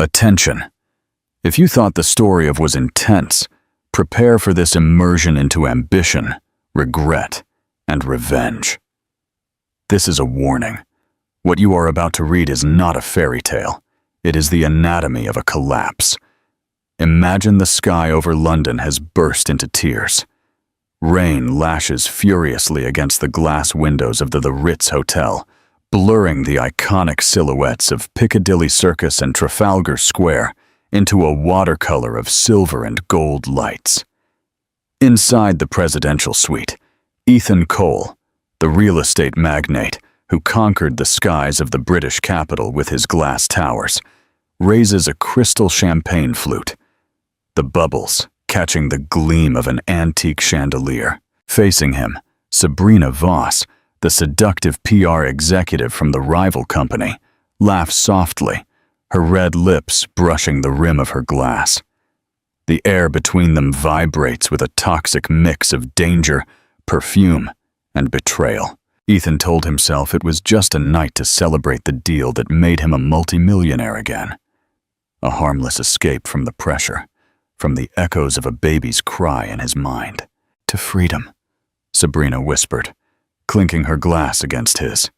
Attention! If you thought the story of was intense, prepare for this immersion into ambition, regret, and revenge. This is a warning. What you are about to read is not a fairy tale. It is the anatomy of a collapse. Imagine the sky over London has burst into tears. Rain lashes furiously against the glass windows of the Ritz Hotel, blurring the iconic silhouettes of Piccadilly Circus and Trafalgar Square into a watercolor of silver and gold lights. Inside the presidential suite, Ethan Cole, the real estate magnate who conquered the skies of the British capital with his glass towers, raises a crystal champagne flute, the bubbles catching the gleam of an antique chandelier. Facing him, Sabrina Voss, the seductive PR executive from the rival company, laughs softly, her red lips brushing the rim of her glass. The air between them vibrates with a toxic mix of danger, perfume, and betrayal. Ethan told himself it was just a night to celebrate the deal that made him a multimillionaire again. A harmless escape from the pressure, from the echoes of a baby's cry in his mind. To freedom, Sabrina whispered, clinking her glass against his.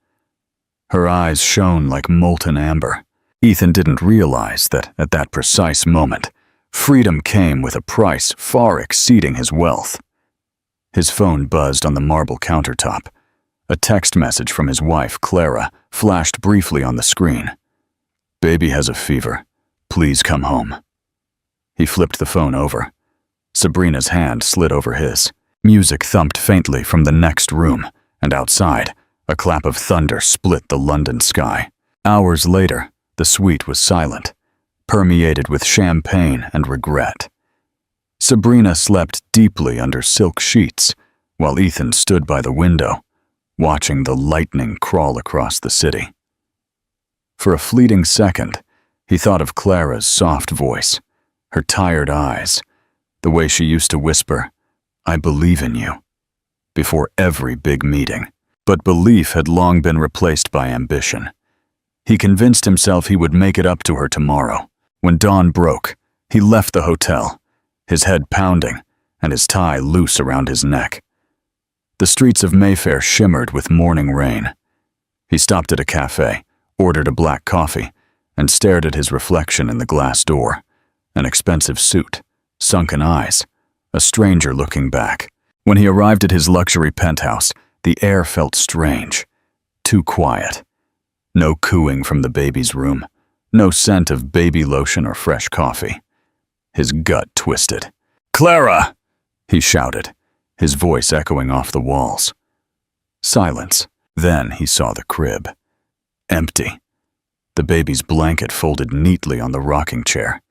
Her eyes shone like molten amber. Ethan didn't realize that, at that precise moment, freedom came with a price far exceeding his wealth. His phone buzzed on the marble countertop. A text message from his wife, Clara, flashed briefly on the screen. "Baby has a fever. Please come home." He flipped the phone over. Sabrina's hand slid over his. Music thumped faintly from the next room, and outside, a clap of thunder split the London sky. Hours later, the suite was silent, permeated with champagne and regret. Sabrina slept deeply under silk sheets, while Ethan stood by the window, watching the lightning crawl across the city. For a fleeting second, he thought of Clara's soft voice, her tired eyes, the way she used to whisper, "I believe in you," before every big meeting. But belief had long been replaced by ambition. He convinced himself he would make it up to her tomorrow. When dawn broke, he left the hotel, his head pounding and his tie loose around his neck. The streets of Mayfair shimmered with morning rain. He stopped at a cafe, ordered a black coffee, and stared at his reflection in the glass door. An expensive suit, sunken eyes, a stranger looking back. When he arrived at his luxury penthouse, the air felt strange, too quiet. No cooing from the baby's room, no scent of baby lotion or fresh coffee. His gut twisted. "Clara!" he shouted, his voice echoing off the walls. Silence. Then he saw the crib. Empty. The baby's blanket folded neatly on the rocking chair.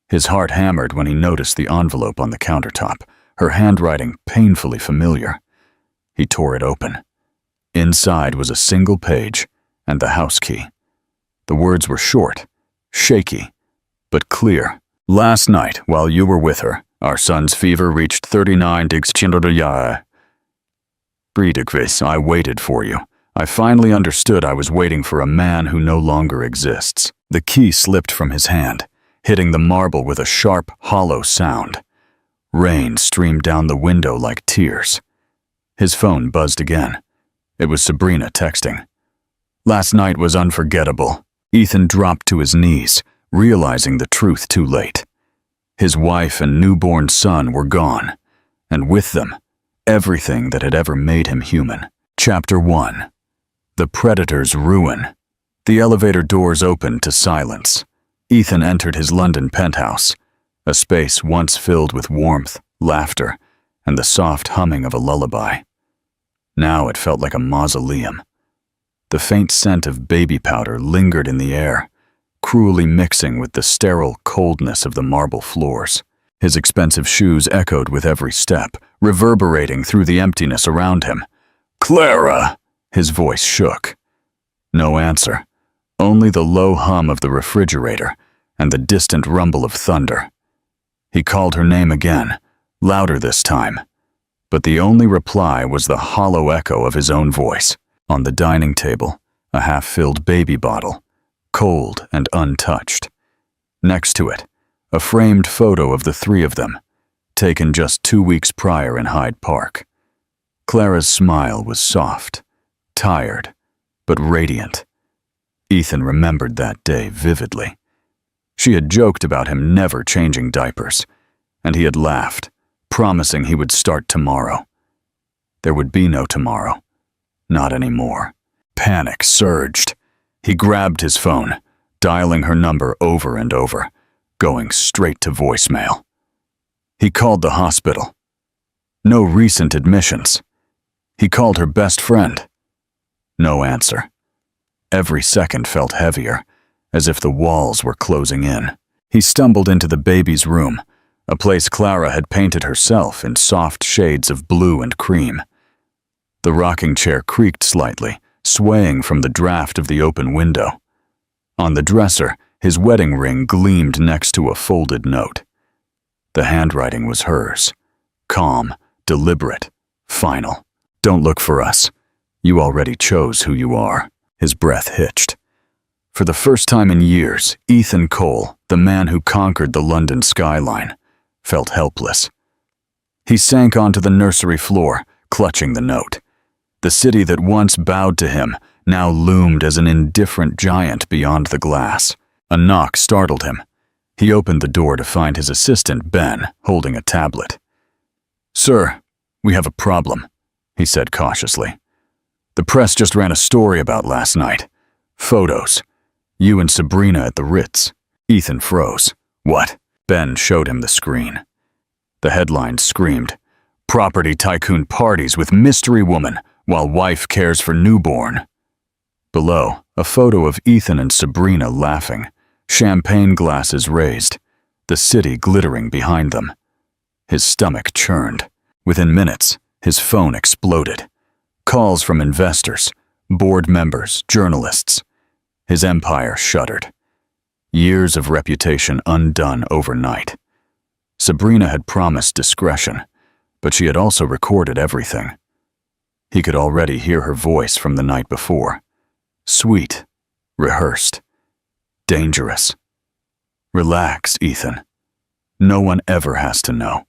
His heart hammered when he noticed the envelope on the countertop, her handwriting painfully familiar. He tore it open. Inside was a single page and the house key. The words were short, shaky, but clear. "Last night, while you were with her, our son's fever reached 39 degrees. I waited for you. I finally understood I was waiting for a man who no longer exists." The key slipped from his hand, hitting the marble with a sharp, hollow sound. Rain streamed down the window like tears. His phone buzzed again. It was Sabrina texting. Last night was unforgettable. Ethan dropped to his knees, realizing the truth too late. His wife and newborn son were gone, and with them, everything that had ever made him human. Chapter 1. The Predator's Ruin. The elevator doors opened to silence. Ethan entered his London penthouse, a space once filled with warmth, laughter, and the soft humming of a lullaby. Now it felt like a mausoleum. The faint scent of baby powder lingered in the air, cruelly mixing with the sterile coldness of the marble floors. His expensive shoes echoed with every step, reverberating through the emptiness around him. "Clara!" His voice shook. No answer. Only the low hum of the refrigerator and the distant rumble of thunder. He called her name again, louder this time, but the only reply was the hollow echo of his own voice. On the dining table, a half-filled baby bottle, cold and untouched. Next to it, a framed photo of the three of them, taken just 2 weeks prior in Hyde Park. Clara's smile was soft, tired, but radiant. Ethan remembered that day vividly. She had joked about him never changing diapers, and he had laughed, promising he would start tomorrow. There would be no tomorrow. Not anymore. Panic surged. He grabbed his phone, dialing her number over and over, going straight to voicemail. He called the hospital. No recent admissions. He called her best friend. No answer. Every second felt heavier, as if the walls were closing in. He stumbled into the baby's room, a place Clara had painted herself in soft shades of blue and cream. The rocking chair creaked slightly, swaying from the draft of the open window. On the dresser, his wedding ring gleamed next to a folded note. The handwriting was hers, calm, deliberate, final. "Don't look for us. You already chose who you are." His breath hitched. For the first time in years, Ethan Cole, the man who conquered the London skyline, felt helpless. He sank onto the nursery floor, clutching the note. The city that once bowed to him now loomed as an indifferent giant beyond the glass. A knock startled him. He opened the door to find his assistant, Ben, holding a tablet. "Sir, we have a problem," he said cautiously. "The press just ran a story about last night. Photos. You and Sabrina at the Ritz." Ethan froze. "What?" Ben showed him the screen. The headline screamed, "Property tycoon parties with mystery woman while wife cares for newborn." Below, a photo of Ethan and Sabrina laughing, champagne glasses raised, the city glittering behind them. His stomach churned. Within minutes, his phone exploded. Calls from investors, board members, journalists. His empire shuddered. Years of reputation undone overnight. Sabrina had promised discretion, but she had also recorded everything. He could already hear her voice from the night before. Sweet, rehearsed, dangerous. "Relax, Ethan. No one ever has to know."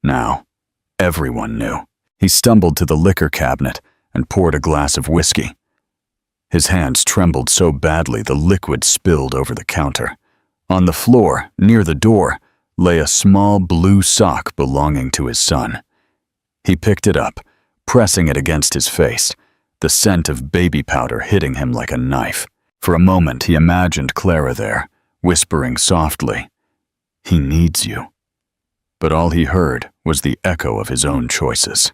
Now, everyone knew. He stumbled to the liquor cabinet and poured a glass of whiskey. His hands trembled so badly the liquid spilled over the counter. On the floor, near the door, lay a small blue sock belonging to his son. He picked it up, pressing it against his face, the scent of baby powder hitting him like a knife. For a moment he imagined Clara there, whispering softly, "He needs you." But all he heard was the echo of his own choices.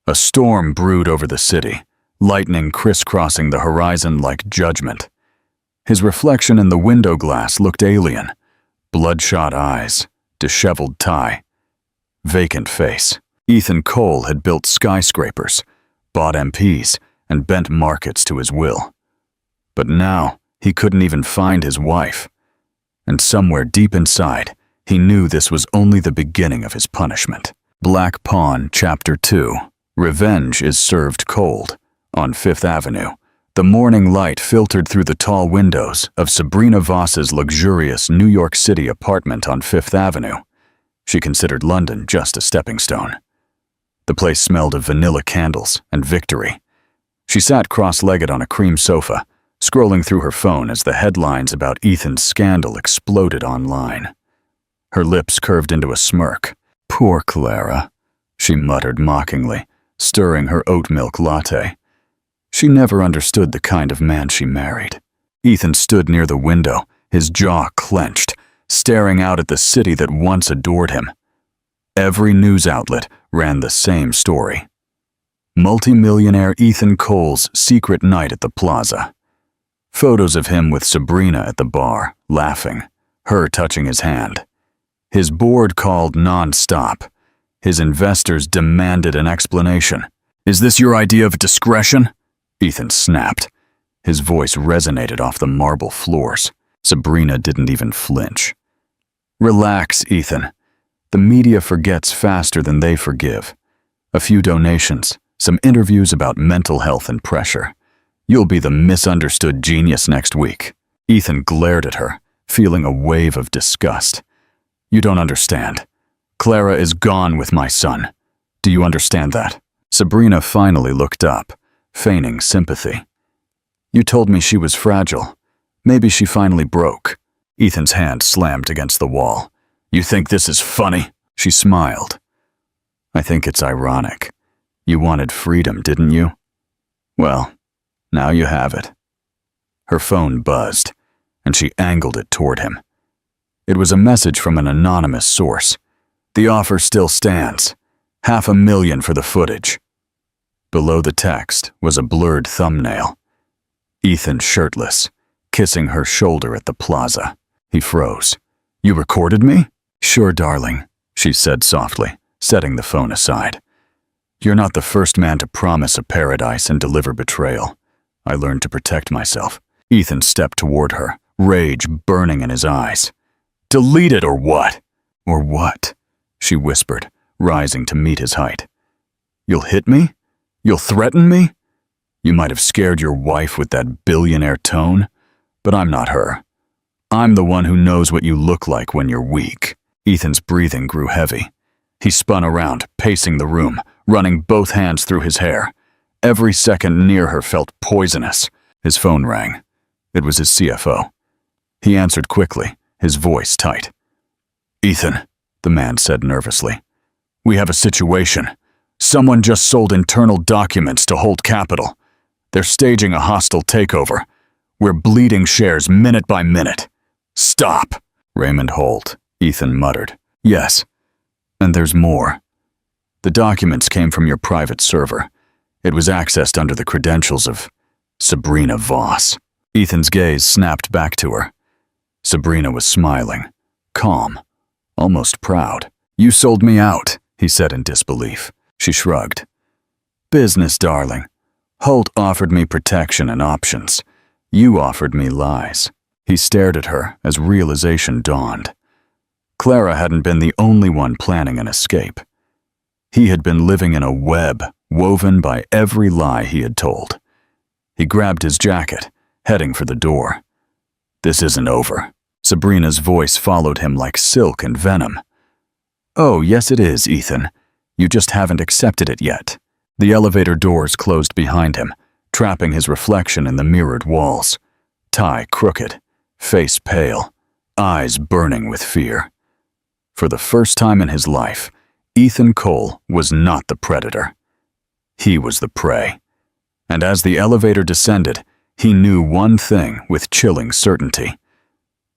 A storm brewed over the city, lightning crisscrossing the horizon like judgment. His reflection in the window glass looked alien. Bloodshot eyes, disheveled tie, vacant face. Ethan Cole had built skyscrapers, bought MPs, and bent markets to his will. But now he couldn't even find his wife. And somewhere deep inside, he knew this was only the beginning of his punishment. Black Pawn, Chapter 2. Revenge is served cold. On Fifth Avenue, the morning light filtered through the tall windows of Sabrina Voss's luxurious New York City apartment on Fifth Avenue. She considered London just a stepping stone. The place smelled of vanilla candles and victory. She sat cross-legged on a cream sofa, scrolling through her phone as the headlines about Ethan's scandal exploded online. Her lips curved into a smirk. "Poor Clara," she muttered mockingly, stirring her oat milk latte. She never understood the kind of man she married. Ethan stood near the window, his jaw clenched, staring out at the city that once adored him. Every news outlet ran the same story. Multimillionaire Ethan Cole's secret night at the plaza. Photos of him with Sabrina at the bar, laughing, her touching his hand. His board called non-stop. His investors demanded an explanation. "Is this your idea of discretion?" Ethan snapped. His voice resonated off the marble floors. Sabrina didn't even flinch. "Relax, Ethan. The media forgets faster than they forgive. A few donations, some interviews about mental health and pressure. You'll be the misunderstood genius next week." Ethan glared at her, feeling a wave of disgust. "You don't understand. Clara is gone with my son. Do you understand that?" Sabrina finally looked up, feigning sympathy. "You told me she was fragile. Maybe she finally broke." Ethan's hand slammed against the wall. "You think this is funny?" She smiled. "I think it's ironic. You wanted freedom, didn't you? Well, now you have it." Her phone buzzed, and she angled it toward him. It was a message from an anonymous source. "The offer still stands. $500,000 for the footage." Below the text was a blurred thumbnail. Ethan shirtless, kissing her shoulder at the plaza. He froze. "You recorded me?" "Sure, darling," she said softly, setting the phone aside. "You're not the first man to promise a paradise and deliver betrayal. I learned to protect myself." Ethan stepped toward her, rage burning in his eyes. "Delete it or what?" "Or what?" she whispered, rising to meet his height. "You'll hit me? You'll threaten me? You might have scared your wife with that billionaire tone, but I'm not her. I'm the one who knows what you look like when you're weak." Ethan's breathing grew heavy. He spun around, pacing the room, running both hands through his hair. Every second near her felt poisonous. His phone rang. It was his CFO. He answered quickly, his voice tight. "Ethan," the man said nervously, "we have a situation. Someone just sold internal documents to hold capital. They're staging a hostile takeover. We're bleeding shares minute by minute." "Stop!" Raymond Holt, Ethan muttered. "Yes, and there's more. The documents came from your private server. It was accessed under the credentials of Sabrina Voss." Ethan's gaze snapped back to her. Sabrina was smiling, calm, almost proud. "You sold me out," he said in disbelief. She shrugged. "Business, darling. Holt offered me protection and options. You offered me lies." He stared at her as realization dawned. Clara hadn't been the only one planning an escape. He had been living in a web woven by every lie he had told. He grabbed his jacket, heading for the door. "This isn't over." Sabrina's voice followed him like silk and venom. "Oh, yes it is, Ethan. You just haven't accepted it yet." The elevator doors closed behind him, trapping his reflection in the mirrored walls. Tie crooked, face pale, eyes burning with fear. For the first time in his life, Ethan Cole was not the predator. He was the prey. And as the elevator descended, he knew one thing with chilling certainty.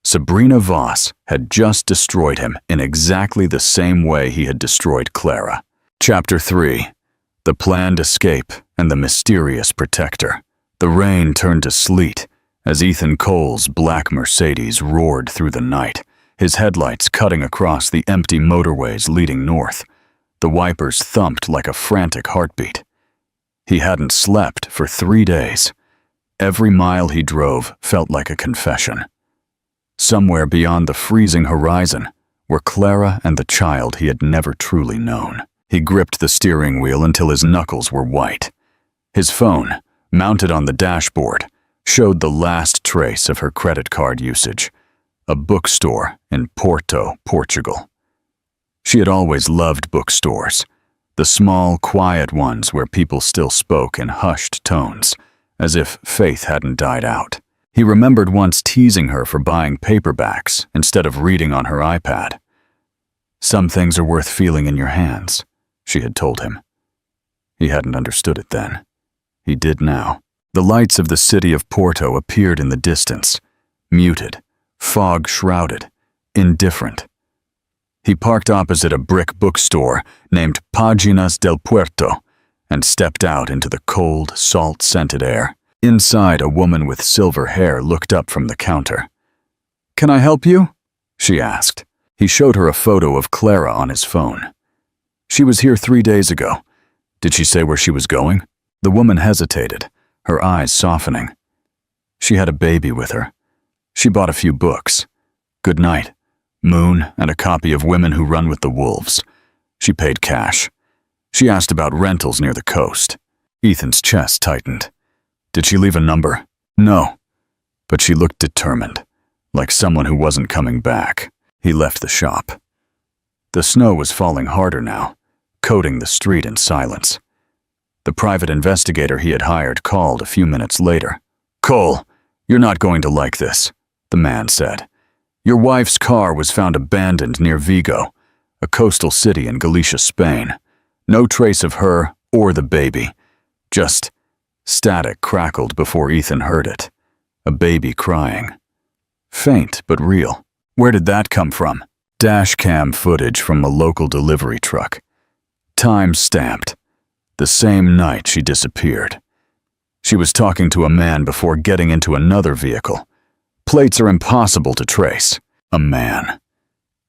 Sabrina Voss had just destroyed him in exactly the same way he had destroyed Clara. Chapter 3. The Planned Escape and the Mysterious Protector. The rain turned to sleet as Ethan Cole's black Mercedes roared through the night, his headlights cutting across the empty motorways leading north. The wipers thumped like a frantic heartbeat. He hadn't slept for 3 days. Every mile he drove felt like a confession. Somewhere beyond the freezing horizon were Clara and the child he had never truly known. He gripped the steering wheel until his knuckles were white. His phone, mounted on the dashboard, showed the last trace of her credit card usage. A bookstore in Porto, Portugal. She had always loved bookstores, the small, quiet ones where people still spoke in hushed tones, as if faith hadn't died out. He remembered once teasing her for buying paperbacks instead of reading on her iPad. "Some things are worth feeling in your hands," she had told him. He hadn't understood it then. He did now. The lights of the city of Porto appeared in the distance, muted, fog-shrouded, indifferent. He parked opposite a brick bookstore named Páginas del Puerto and stepped out into the cold, salt-scented air. Inside, a woman with silver hair looked up from the counter. "Can I help you?" she asked. He showed her a photo of Clara on his phone. "She was here 3 days ago. Did she say where she was going?" The woman hesitated, her eyes softening. "She had a baby with her. She bought a few books. Good Night, Moon, and a copy of Women Who Run with the Wolves. She paid cash. She asked about rentals near the coast." Ethan's chest tightened. "Did she leave a number?" "No, but she looked determined. like someone who wasn't coming back. He left the shop. The snow was falling harder now, coating the street in silence. The private investigator he had hired called a few minutes later. "Cole, you're not going to like this," the man said. "Your wife's car was found abandoned near Vigo, a coastal city in Galicia, Spain. No trace of her or the baby. Just static crackled before Ethan heard it. A baby crying. Faint but real. Where did that come from? Dash cam footage from a local delivery truck. Time stamped. The same night she disappeared. She was talking to a man before getting into another vehicle. Plates are impossible to trace. A man.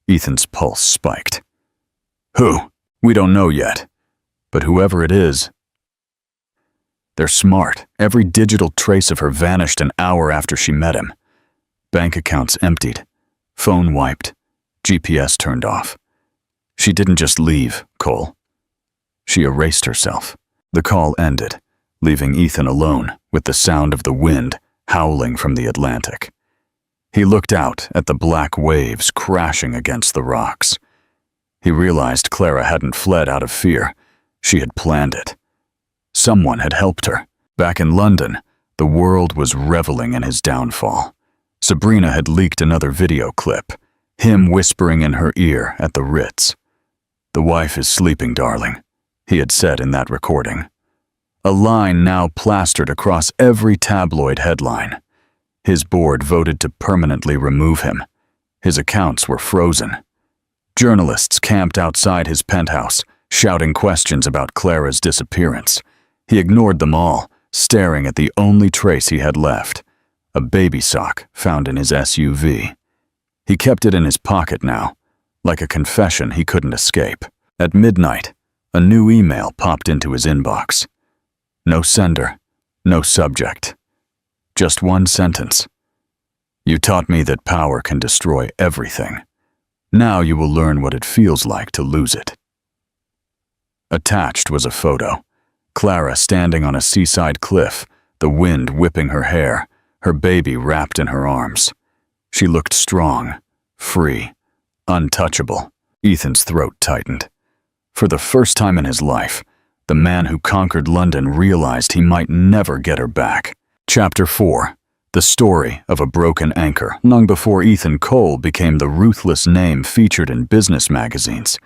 Ethan's pulse spiked. Who? We don't know yet. But whoever it is, they're smart. Every digital trace of her vanished an hour after she met him. Bank accounts emptied. Phone wiped. GPS turned off. She didn't just leave, Cole. She erased herself. The call ended, leaving Ethan alone with the sound of the wind howling from the Atlantic. He looked out at the black waves crashing against the rocks. He realized Clara hadn't fled out of fear. She had planned it. Someone had helped her. Back in London, the world was reveling in his downfall. Sabrina had leaked another video clip, him whispering in her ear at the Ritz. "The wife is sleeping, darling," he had said in that recording. A line now plastered across every tabloid headline. His board voted to permanently remove him. His accounts were frozen. Journalists camped outside his penthouse, shouting questions about Clara's disappearance. He ignored them all, staring at the only trace he had left, a baby sock found in his SUV. He kept it in his pocket now, like a confession he couldn't escape. At midnight, a new email popped into his inbox. No sender, no subject. Just one sentence. "You taught me that power can destroy everything. Now you will learn what it feels like to lose it." Attached was a photo. Clara standing on a seaside cliff, the wind whipping her hair, her baby wrapped in her arms. She looked strong, free, untouchable. Ethan's throat tightened. For the first time in his life, the man who conquered London realized he might never get her back. Chapter 4. The story of a broken anchor. Long before Ethan Cole became the ruthless name featured in business magazines,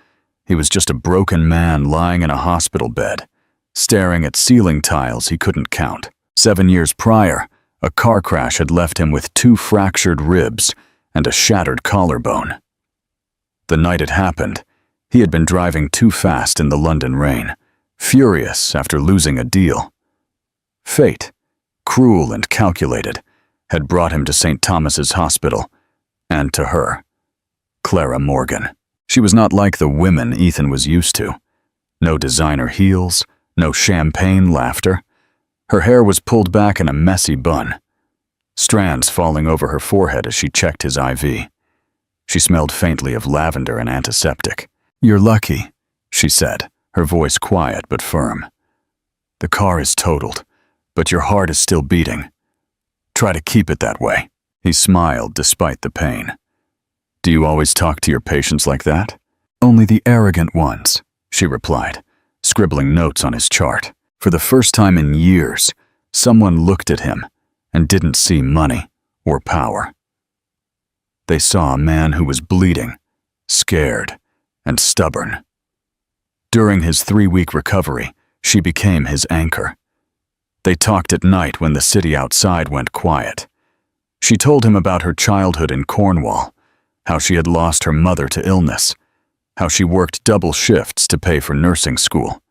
he was just a broken man lying in a hospital bed, staring at ceiling tiles he couldn't count. 7 years prior, a car crash had left him with 2 fractured ribs and a shattered collarbone. The night it happened, he had been driving too fast in the London rain, furious after losing a deal. Fate, cruel and calculated, had brought him to St. Thomas's Hospital, and to her, Clara Morgan. She was not like the women Ethan was used to. No designer heels, no champagne laughter. Her hair was pulled back in a messy bun, strands falling over her forehead as she checked his IV. She smelled faintly of lavender and antiseptic. "You're lucky," she said, her voice quiet but firm. "The car is totaled, but your heart is still beating. Try to keep it that way." He smiled despite the pain. "Do you always talk to your patients like that?" "Only the arrogant ones," she replied, scribbling notes on his chart. For the first time in years, someone looked at him and didn't see money or power. They saw a man who was bleeding, scared, and stubborn. During his 3-week recovery, she became his anchor. They talked at night when the city outside went quiet. She told him about her childhood in Cornwall, how she had lost her mother to illness, how she worked double shifts to pay for nursing school.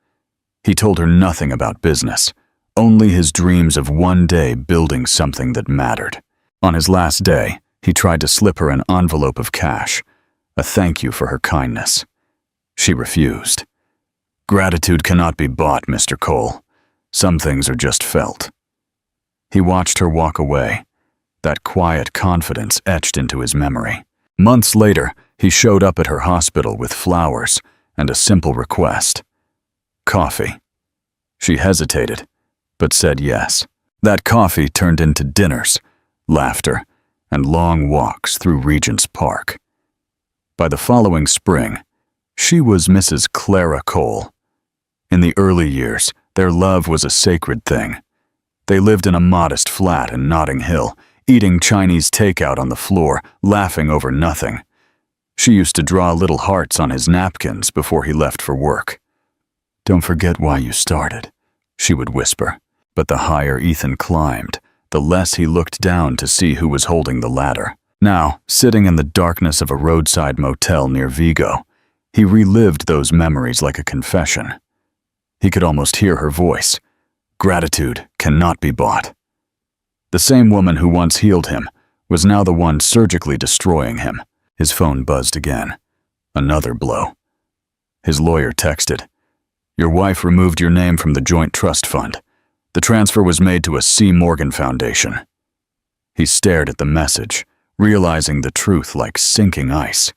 He told her nothing about business, only his dreams of one day building something that mattered. On his last day, he tried to slip her an envelope of cash, a thank you for her kindness. She refused. "Gratitude cannot be bought, Mr. Cole. Some things are just felt." He watched her walk away, that quiet confidence etched into his memory. Months later, he showed up at her hospital with flowers and a simple request. Coffee. She hesitated, but said yes. That coffee turned into dinners, laughter, and long walks through Regent's Park. By the following spring, she was Mrs. Clara Cole. In the early years, their love was a sacred thing. They lived in a modest flat in Notting Hill, eating Chinese takeout on the floor, laughing over nothing. She used to draw little hearts on his napkins before he left for work. "Don't forget why you started," she would whisper. But the higher Ethan climbed, the less he looked down to see who was holding the ladder. Now, sitting in the darkness of a roadside motel near Vigo, he relived those memories like a confession. He could almost hear her voice. Gratitude cannot be bought. The same woman who once healed him was now the one surgically destroying him. His phone buzzed again. Another blow. His lawyer texted, "Your wife removed your name from the joint trust fund. The transfer was made to a C. Morgan Foundation." He stared at the message, realizing the truth like sinking ice.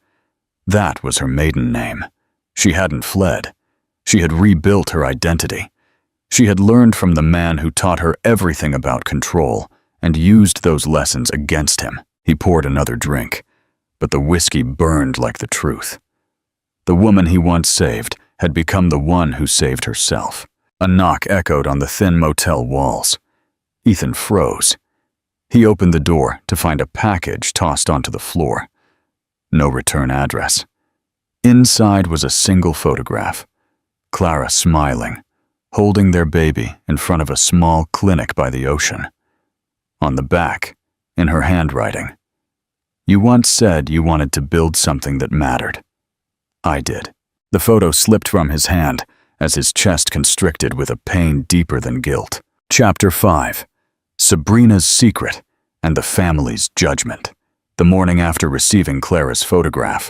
That was her maiden name. She hadn't fled. She had rebuilt her identity. She had learned from the man who taught her everything about control and used those lessons against him. He poured another drink, but the whiskey burned like the truth. The woman he once saved had become the one who saved herself. A knock echoed on the thin motel walls. Ethan froze. He opened the door to find a package tossed onto the floor. No return address. Inside was a single photograph. Clara smiling, holding their baby in front of a small clinic by the ocean. On the back, in her handwriting, "You once said you wanted to build something that mattered. I did." The photo slipped from his hand as his chest constricted with a pain deeper than guilt. Chapter 5. Sabrina's Secret and the Family's Judgment. The morning after receiving Clara's photograph,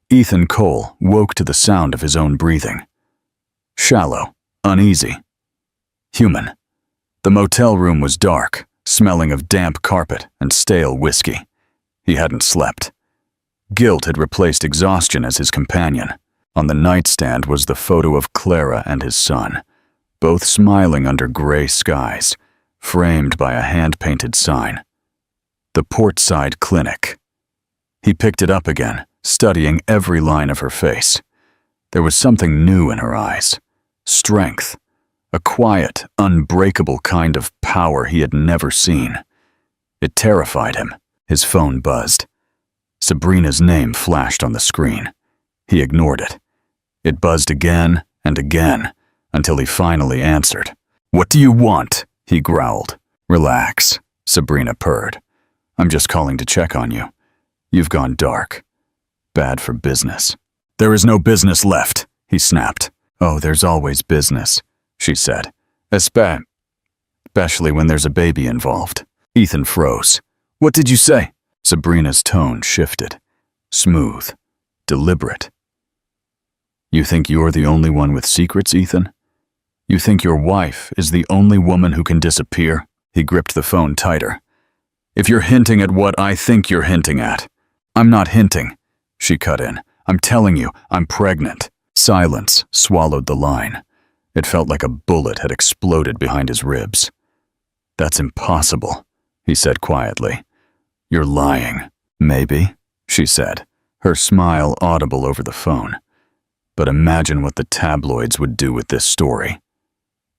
Ethan Cole woke to the sound of his own breathing. Shallow, uneasy, human. The motel room was dark, smelling of damp carpet and stale whiskey. He hadn't slept. Guilt had replaced exhaustion as his companion. On the nightstand was the photo of Clara and his son, both smiling under gray skies, framed by a hand-painted sign. The Portside Clinic. He picked it up again, studying every line of her face. There was something new in her eyes. Strength. A quiet, unbreakable kind of power he had never seen. It terrified him. His phone buzzed. Sabrina's name flashed on the screen. He ignored it. It buzzed again and again, until he finally answered. "What do you want?" he growled. "Relax," Sabrina purred. "I'm just calling to check on you. You've gone dark. Bad for business." "There is no business left," he snapped. "Oh, there's always business," she said. Especially when there's a baby involved." Ethan froze. "What did you say?" Sabrina's tone shifted. Smooth. Deliberate. "You think you're the only one with secrets, Ethan? You think your wife is the only woman who can disappear?" He gripped the phone tighter. "If you're hinting at what I think you're hinting at." "I'm not hinting," she cut in. "I'm telling you, I'm pregnant." Silence swallowed the line. It felt like a bullet had exploded behind his ribs. "That's impossible," he said quietly. "You're lying." "Maybe," she said, her smile audible over the phone. "But imagine what the tabloids would do with this story.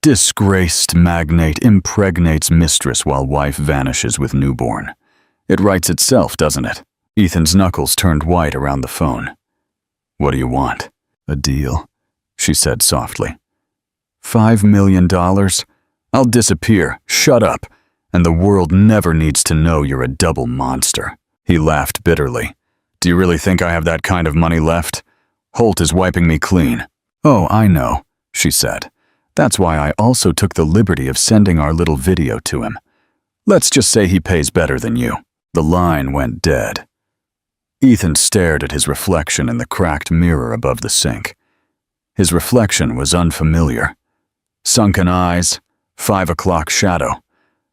Disgraced magnate impregnates mistress while wife vanishes with newborn. It writes itself, doesn't it?" Ethan's knuckles turned white around the phone. "What do you want?" "A deal," she said softly. $5 million? I'll disappear, shut up, and the world never needs to know you're a double monster." He laughed bitterly. "Do you really think I have that kind of money left? Holt is wiping me clean." "Oh, I know," she said. "That's why I also took the liberty of sending our little video to him. Let's just say he pays better than you." The line went dead. Ethan stared at his reflection in the cracked mirror above the sink. His reflection was unfamiliar. Sunken eyes, 5 o'clock shadow.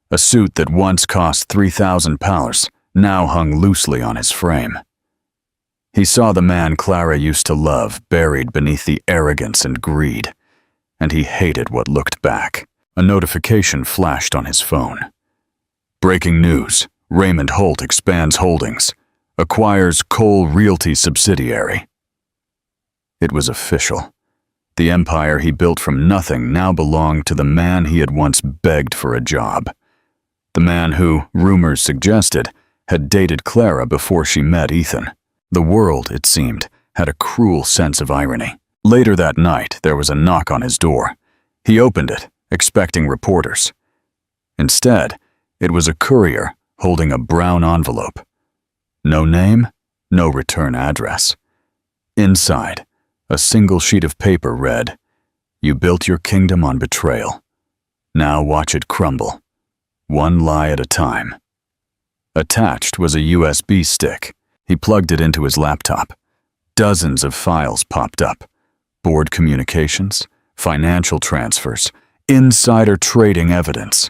A suit that once cost £3,000 now hung loosely on his frame. He saw the man Clara used to love buried beneath the arrogance and greed, and he hated what looked back. A notification flashed on his phone. "Breaking news. Raymond Holt expands holdings, acquires Cole Realty subsidiary. It was official. The empire he built from nothing now belonged to the man he had once begged for a job. The man who, rumors suggested, had dated Clara before she met Ethan. The world, it seemed, had a cruel sense of irony. Later that night, there was a knock on his door. He opened it, expecting reporters. Instead, it was a courier holding a brown envelope. No name, no return address. Inside, a single sheet of paper read, "You built your kingdom on betrayal. Now watch it crumble, one lie at a time." Attached was a USB stick. He plugged it into his laptop. Dozens of files popped up. Board communications, financial transfers, insider trading evidence.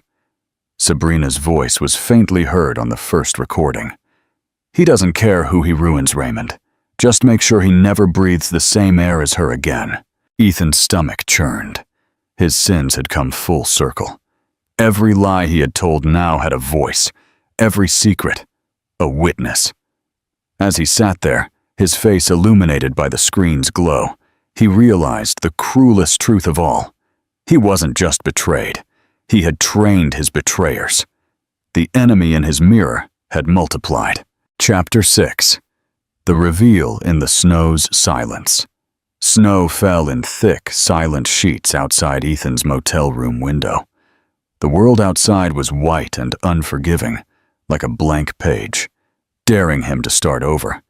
Sabrina's voice was faintly heard on the first recording. "He doesn't care who he ruins, Raymond. Just make sure he never breathes the same air as her again." Ethan's stomach churned. His sins had come full circle. Every lie he had told now had a voice, every secret, a witness. As he sat there, his face illuminated by the screen's glow, he realized the cruelest truth of all. He wasn't just betrayed. He had trained his betrayers. The enemy in his mirror had multiplied. Chapter 6. The reveal in the snow's silence. Snow fell in thick, silent sheets outside Ethan's motel room window. The world outside was white and unforgiving, like a blank page, daring him to start over.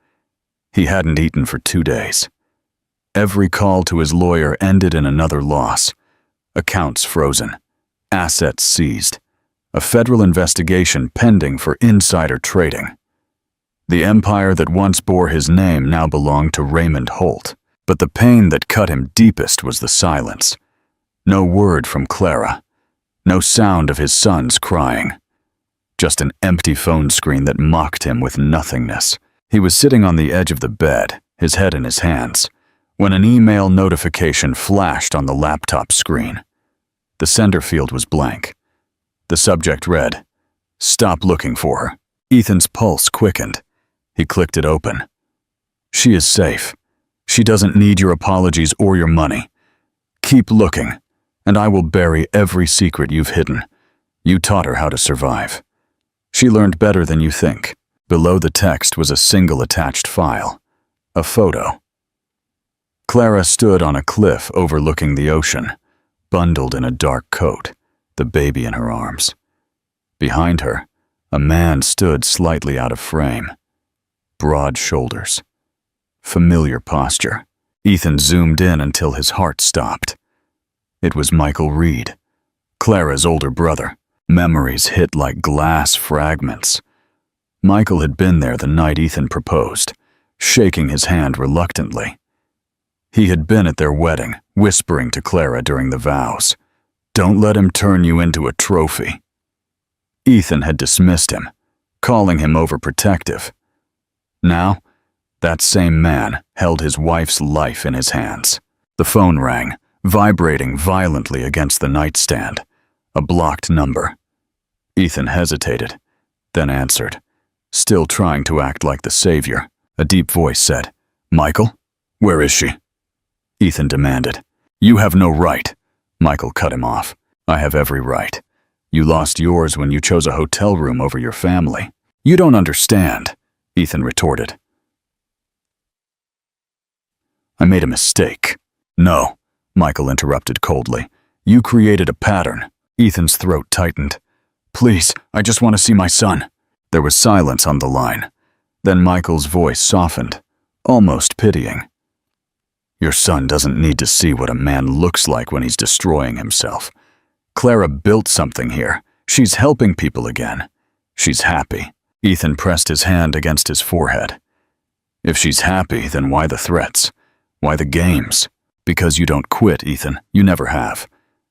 He hadn't eaten for 2 days. Every call to his lawyer ended in another loss. Accounts frozen, assets seized, a federal investigation pending for insider trading. The empire that once bore his name now belonged to Raymond Holt, but the pain that cut him deepest was the silence. No word from Clara, no sound of his sons crying. Just an empty phone screen that mocked him with nothingness. He was sitting on the edge of the bed, his head in his hands, when an email notification flashed on the laptop screen. The sender field was blank. The subject read, "Stop looking for her." Ethan's pulse quickened. He clicked it open. "She is safe. She doesn't need your apologies or your money. Keep looking, and I will bury every secret you've hidden. You taught her how to survive. She learned better than you think." Below the text was a single attached file, a photo. Clara stood on a cliff overlooking the ocean, bundled in a dark coat, the baby in her arms. Behind her, a man stood slightly out of frame. Broad shoulders. Familiar posture. Ethan zoomed in until his heart stopped. It was Michael Reed, Clara's older brother. Memories hit like glass fragments. Michael had been there the night Ethan proposed, shaking his hand reluctantly. He had been at their wedding, whispering to Clara during the vows, "Don't let him turn you into a trophy." Ethan had dismissed him, calling him overprotective. Now, that same man held his wife's life in his hands. The phone rang, vibrating violently against the nightstand. A blocked number. Ethan hesitated, then answered, still trying to act like the savior. A deep voice said, "Michael, where is she?" Ethan demanded. "You have no right." Michael cut him off. "I have every right. You lost yours when you chose a hotel room over your family." "You don't understand," Ethan retorted. "I made a mistake." "No," Michael interrupted coldly. "You created a pattern." Ethan's throat tightened. "Please, I just want to see my son." There was silence on the line. Then Michael's voice softened, almost pitying. "Your son doesn't need to see what a man looks like when he's destroying himself. Clara built something here. She's helping people again. She's happy." Ethan pressed his hand against his forehead. "If she's happy, then why the threats? Why the games?" "Because you don't quit, Ethan. You never have.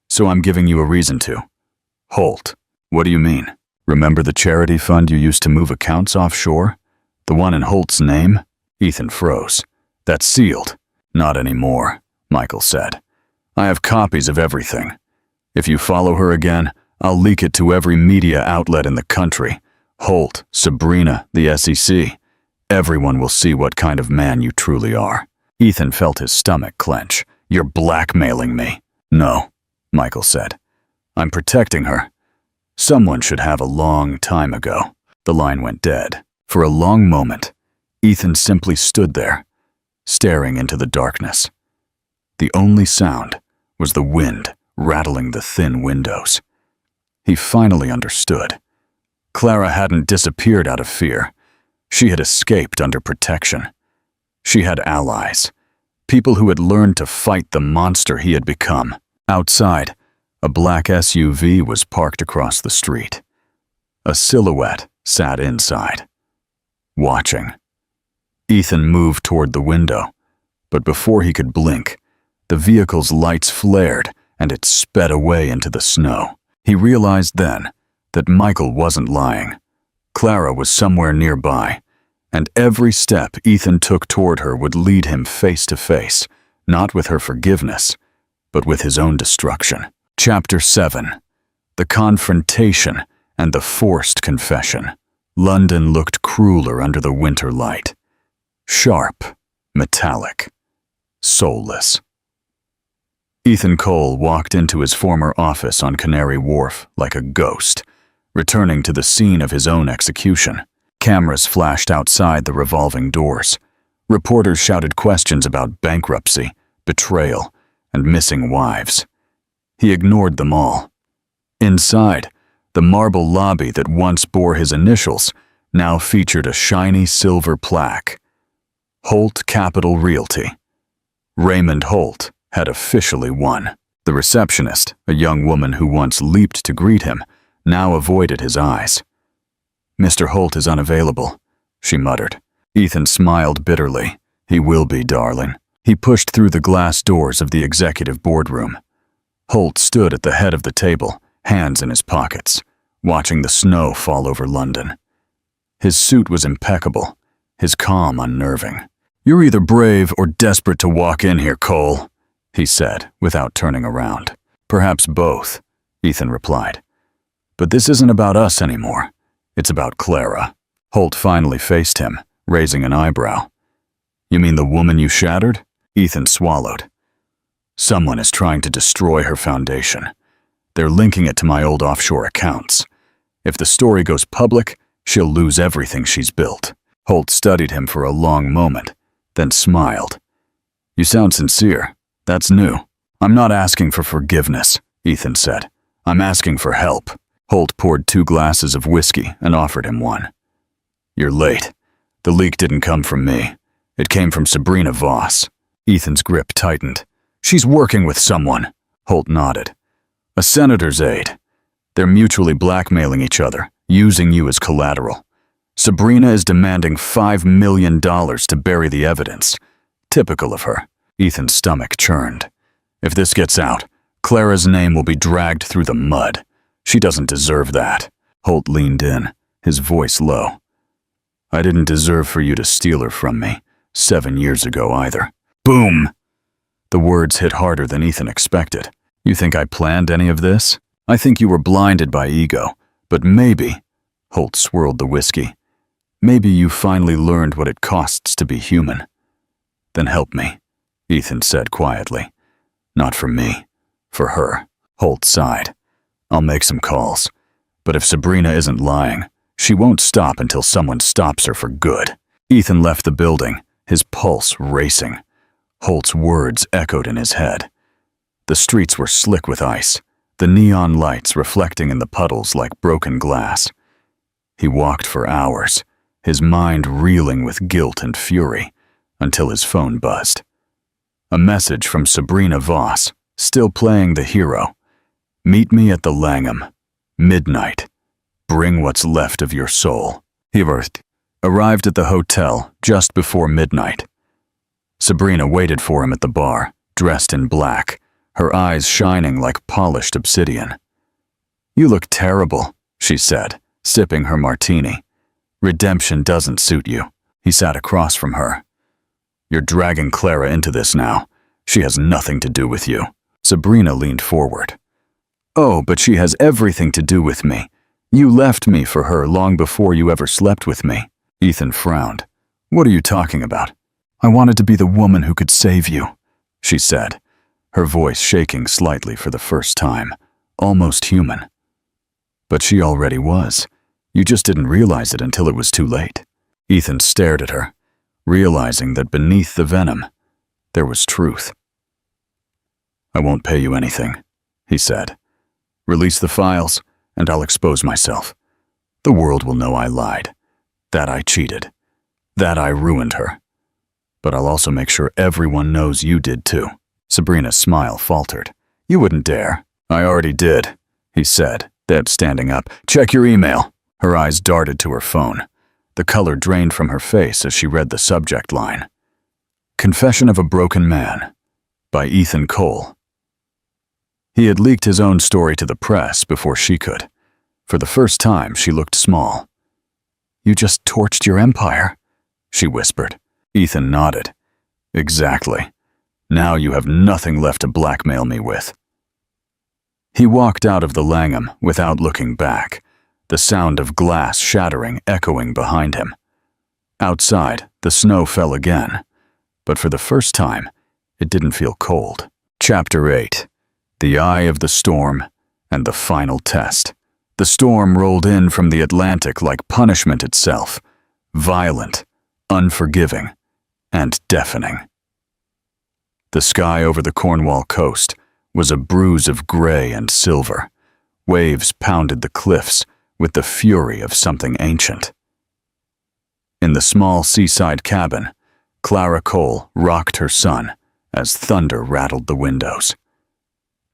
So I'm giving you a reason to." "Holt, what do you mean? Remember the charity fund you used to move accounts offshore? The one in Holt's name?" Ethan froze. "That's sealed." "Not anymore," Michael said. "I have copies of everything. If you follow her again, I'll leak it to every media outlet in the country. Holt, Sabrina, the SEC. Everyone will see what kind of man you truly are. Ethan felt his stomach clench. You're blackmailing me. No, Michael said. I'm protecting her. Someone should have a long time ago. The line went dead. For a long moment, Ethan simply stood there, staring into the darkness. The only sound was the wind rattling the thin windows. He finally understood. Clara hadn't disappeared out of fear. She had escaped under protection. She had allies, people who had learned to fight the monster he had become. Outside, a black SUV was parked across the street. A silhouette sat inside, watching. Ethan moved toward the window, but before he could blink, the vehicle's lights flared and it sped away into the snow. He realized then that Michael wasn't lying. Clara was somewhere nearby, and every step Ethan took toward her would lead him face to face, not with her forgiveness, but with his own destruction. Chapter 7. The Confrontation and the Forced Confession. London looked crueler under the winter light. Sharp, metallic, soulless. Ethan Cole walked into his former office on Canary Wharf like a ghost, returning to the scene of his own execution. Cameras flashed outside the revolving doors. Reporters shouted questions about bankruptcy, betrayal, and missing wives. He ignored them all. Inside, the marble lobby that once bore his initials now featured a shiny silver plaque. Holt Capital Realty. Raymond Holt had officially won. The receptionist, a young woman who once leaped to greet him, now avoided his eyes. Mr. Holt is unavailable, she muttered. Ethan smiled bitterly. He will be, darling. He pushed through the glass doors of the executive boardroom. Holt stood at the head of the table, hands in his pockets, watching the snow fall over London. His suit was impeccable, his calm unnerving. You're either brave or desperate to walk in here, Cole, he said, without turning around. Perhaps both, Ethan replied. But this isn't about us anymore. It's about Clara. Holt finally faced him, raising an eyebrow. You mean the woman you shattered? Ethan swallowed. Someone is trying to destroy her foundation. They're linking it to my old offshore accounts. If the story goes public, she'll lose everything she's built. Holt studied him for a long moment, then smiled. You sound sincere. That's new. I'm not asking for forgiveness, Ethan said. I'm asking for help. Holt poured 2 glasses of whiskey and offered him one. You're late. The leak didn't come from me. It came from Sabrina Voss. Ethan's grip tightened. She's working with someone. Holt nodded. A senator's aide. They're mutually blackmailing each other, using you as collateral. Sabrina is demanding $5 million to bury the evidence. Typical of her. Ethan's stomach churned. If this gets out, Clara's name will be dragged through the mud. She doesn't deserve that. Holt leaned in, his voice low. I didn't deserve for you to steal her from me 7 years ago either. Boom! The words hit harder than Ethan expected. You think I planned any of this? I think you were blinded by ego, but maybe, Holt swirled the whiskey, maybe you finally learned what it costs to be human. Then help me, Ethan said quietly. Not for me, for her. Holt sighed. I'll make some calls, but if Sabrina isn't lying, she won't stop until someone stops her for good. Ethan left the building, his pulse racing. Holt's words echoed in his head. The streets were slick with ice, the neon lights reflecting in the puddles like broken glass. He walked for hours, his mind reeling with guilt and fury, until his phone buzzed. A message from Sabrina Voss, still playing the hero. Meet me at the Langham. Midnight. Bring what's left of your soul. He arrived at the hotel just before midnight. Sabrina waited for him at the bar, dressed in black, her eyes shining like polished obsidian. You look terrible, she said, sipping her martini. Redemption doesn't suit you. He sat across from her. You're dragging Clara into this now. She has nothing to do with you. Sabrina leaned forward. Oh, but she has everything to do with me. You left me for her long before you ever slept with me. Ethan frowned. What are you talking about? I wanted to be the woman who could save you, she said, her voice shaking slightly for the first time, almost human. But she already was. You just didn't realize it until it was too late. Ethan stared at her, realizing that beneath the venom, there was truth. I won't pay you anything, he said. Release the files, and I'll expose myself. The world will know I lied, that I cheated, that I ruined her. But I'll also make sure everyone knows you did too. Sabrina's smile faltered. You wouldn't dare. I already did, he said, then standing up. Check your email. Her eyes darted to her phone. The color drained from her face as she read the subject line. Confession of a Broken Man, by Ethan Cole. He had leaked his own story to the press before she could. For the first time, she looked small. You just torched your empire, she whispered. Ethan nodded. Exactly. Now you have nothing left to blackmail me with. He walked out of the Langham without looking back, the sound of glass shattering echoing behind him. Outside, the snow fell again, but for the first time, it didn't feel cold. Chapter 8. The Eye of the Storm and the Final Test. The storm rolled in from the Atlantic like punishment itself, violent, unforgiving, and deafening. The sky over the Cornwall coast was a bruise of gray and silver. Waves pounded the cliffs with the fury of something ancient. In the small seaside cabin, Clara Cole rocked her son as thunder rattled the windows.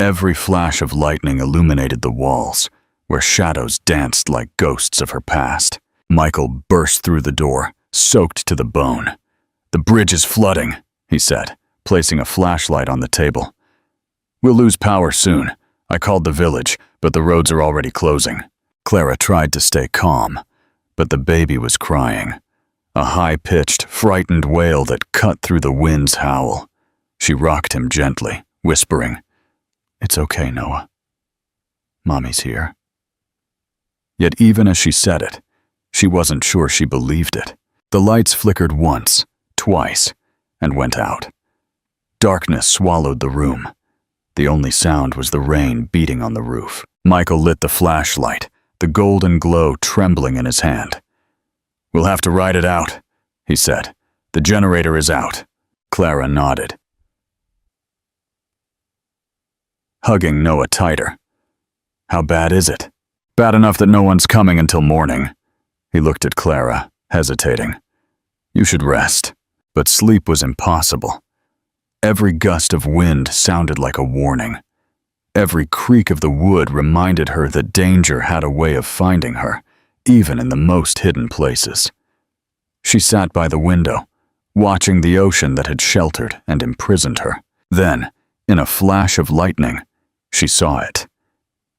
Every flash of lightning illuminated the walls, where shadows danced like ghosts of her past. Michael burst through the door, soaked to the bone. The bridge is flooding, he said, placing a flashlight on the table. We'll lose power soon. I called the village, but the roads are already closing. Clara tried to stay calm, but the baby was crying. A high-pitched, frightened wail that cut through the wind's howl. She rocked him gently, whispering, It's okay, Noah. Mommy's here. Yet even as she said it, she wasn't sure she believed it. The lights flickered once, twice, and went out. Darkness swallowed the room. The only sound was the rain beating on the roof. Michael lit the flashlight, the golden glow trembling in his hand. We'll have to ride it out, he said. The generator is out. Clara nodded, hugging Noah tighter. How bad is it? Bad enough that no one's coming until morning. He looked at Clara, hesitating. You should rest. But sleep was impossible. Every gust of wind sounded like a warning. Every creak of the wood reminded her that danger had a way of finding her, even in the most hidden places. She sat by the window, watching the ocean that had sheltered and imprisoned her. Then, in a flash of lightning, she saw it.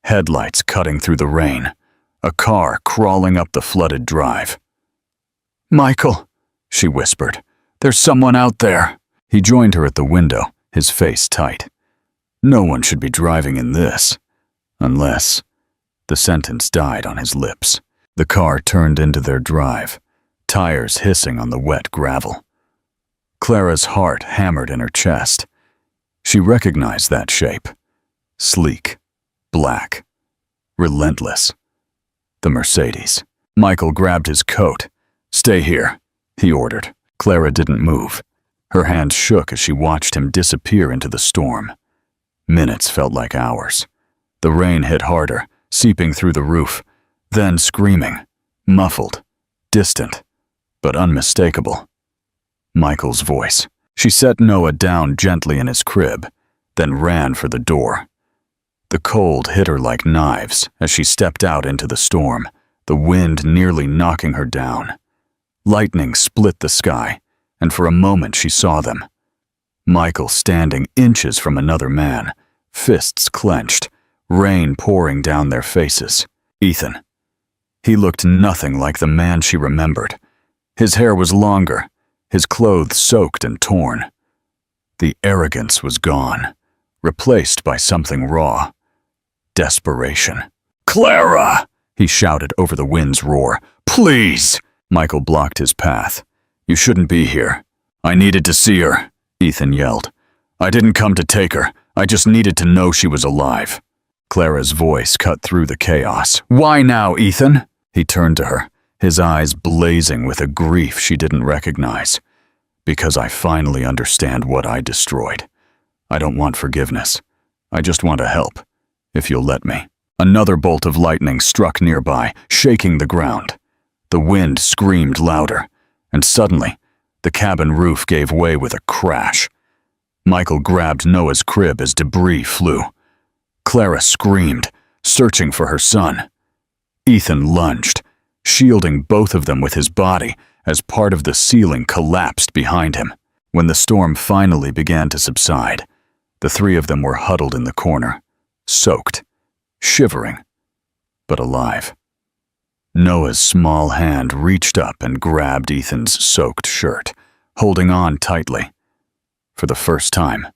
Headlights cutting through the rain, a car crawling up the flooded drive. Michael, she whispered, there's someone out there. He joined her at the window, his face tight. No one should be driving in this, unless... The sentence died on his lips. The car turned into their drive, tires hissing on the wet gravel. Clara's heart hammered in her chest. She recognized that shape. Sleek, black, relentless. The Mercedes. Michael grabbed his coat. Stay here, he ordered. Clara didn't move. Her hands shook as she watched him disappear into the storm. Minutes felt like hours. The rain hit harder, seeping through the roof, then screaming, muffled, distant, but unmistakable. Michael's voice. She set Noah down gently in his crib, then ran for the door. The cold hit her like knives as she stepped out into the storm, the wind nearly knocking her down. Lightning split the sky, and for a moment she saw them. Michael standing inches from another man, fists clenched, rain pouring down their faces. Ethan. He looked nothing like the man she remembered. His hair was longer, his clothes soaked and torn. The arrogance was gone, replaced by something raw. Desperation. Clara! he shouted over the wind's roar. "Please!" Michael blocked his path. "You shouldn't be here." "I needed to see her," Ethan yelled. "I didn't come to take her. I just needed to know she was alive." Clara's voice cut through the chaos. "Why now, Ethan?" He turned to her, his eyes blazing with a grief she didn't recognize. "Because I finally understand what I destroyed. I don't want forgiveness. I just want to help, if you'll let me." Another bolt of lightning struck nearby, shaking the ground. The wind screamed louder, and suddenly, the cabin roof gave way with a crash. Michael grabbed Noah's crib as debris flew. Clara screamed, searching for her son. Ethan lunged, shielding both of them with his body as part of the ceiling collapsed behind him. When the storm finally began to subside, the three of them were huddled in the corner, soaked, shivering, but alive. Noah's small hand reached up and grabbed Ethan's soaked shirt, holding on tightly. For the first time,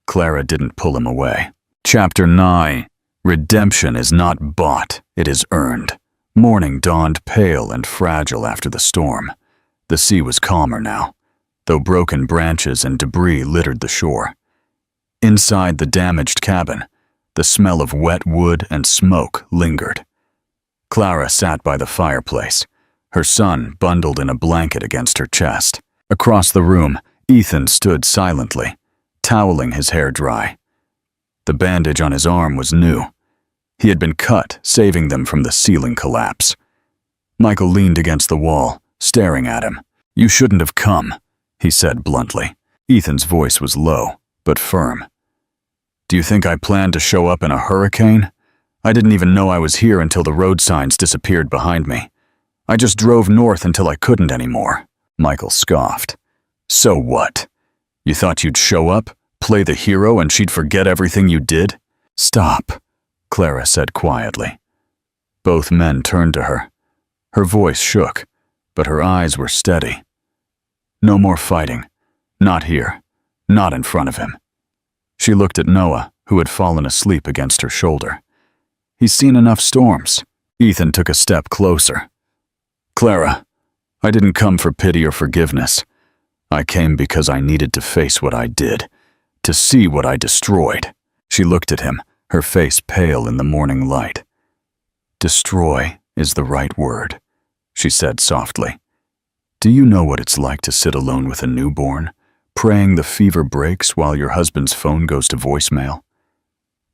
Clara didn't pull him away. Chapter 9. Redemption is not bought, it is earned. Morning dawned pale and fragile after the storm. The sea was calmer now, though broken branches and debris littered the shore. Inside the damaged cabin, the smell of wet wood and smoke lingered. Clara sat by the fireplace, her son bundled in a blanket against her chest. Across the room, Ethan stood silently, toweling his hair dry. The bandage on his arm was new. He had been cut, saving them from the ceiling collapse. Michael leaned against the wall, staring at him. "You shouldn't have come," he said bluntly. Ethan's voice was low, but firm. "Do you think I planned to show up in a hurricane? I didn't even know I was here until the road signs disappeared behind me. I just drove north until I couldn't anymore." Michael scoffed. "So what? You thought you'd show up, play the hero, and she'd forget everything you did?" "Stop," Clara said quietly. Both men turned to her. Her voice shook, but her eyes were steady. "No more fighting. Not here. Not in front of him." She looked at Noah, who had fallen asleep against her shoulder. "He's seen enough storms." Ethan took a step closer. "Clara, I didn't come for pity or forgiveness. I came because I needed to face what I did, to see what I destroyed." She looked at him, her face pale in the morning light. "Destroy is the right word," she said softly. "Do you know what it's like to sit alone with a newborn, praying the fever breaks while your husband's phone goes to voicemail?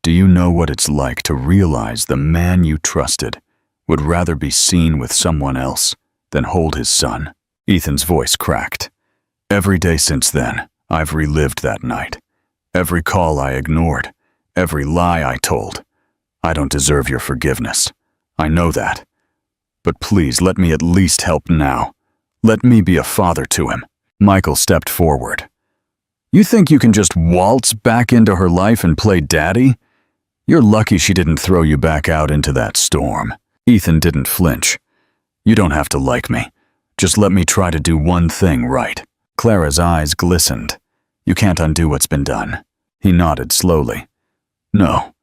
Do you know what it's like to realize the man you trusted would rather be seen with someone else than hold his son?" Ethan's voice cracked. "Every day since then, I've relived that night. Every call I ignored, every lie I told. I don't deserve your forgiveness. I know that. But please let me at least help now. Let me be a father to him." Michael stepped forward. "You think you can just waltz back into her life and play daddy? You're lucky she didn't throw you back out into that storm." Ethan didn't flinch. "You don't have to like me. Just let me try to do one thing right." Clara's eyes glistened. "You can't undo what's been done." He nodded slowly. "No,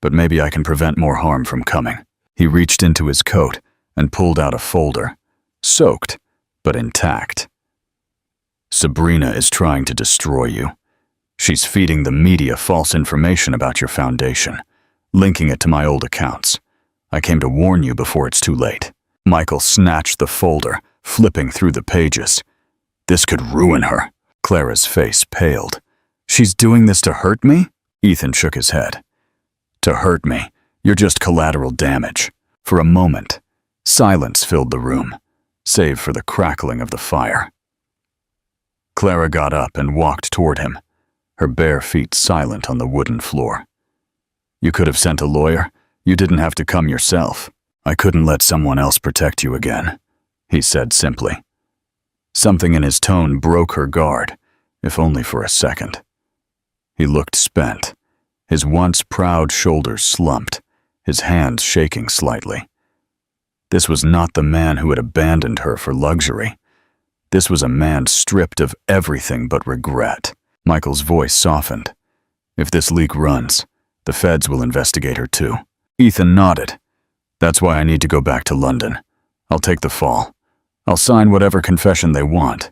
but maybe I can prevent more harm from coming." He reached into his coat and pulled out a folder, soaked but intact. "Sabrina is trying to destroy you. She's feeding the media false information about your foundation, linking it to my old accounts. I came to warn you before it's too late." Michael snatched the folder, flipping through the pages. "This could ruin her." Clara's face paled. "She's doing this to hurt me?" Ethan shook his head. "To hurt me, you're just collateral damage." For a moment, silence filled the room, save for the crackling of the fire. Clara got up and walked toward him, her bare feet silent on the wooden floor. "You could have sent a lawyer. You didn't have to come yourself." "I couldn't let someone else protect you again," he said simply. Something in his tone broke her guard, if only for a second. He looked spent, his once proud shoulders slumped, his hands shaking slightly. This was not the man who had abandoned her for luxury. This was a man stripped of everything but regret. Michael's voice softened. "If this leak runs, the feds will investigate her too." Ethan nodded. That's why I need to go back to London. I'll take the fall. I'll sign whatever confession they want.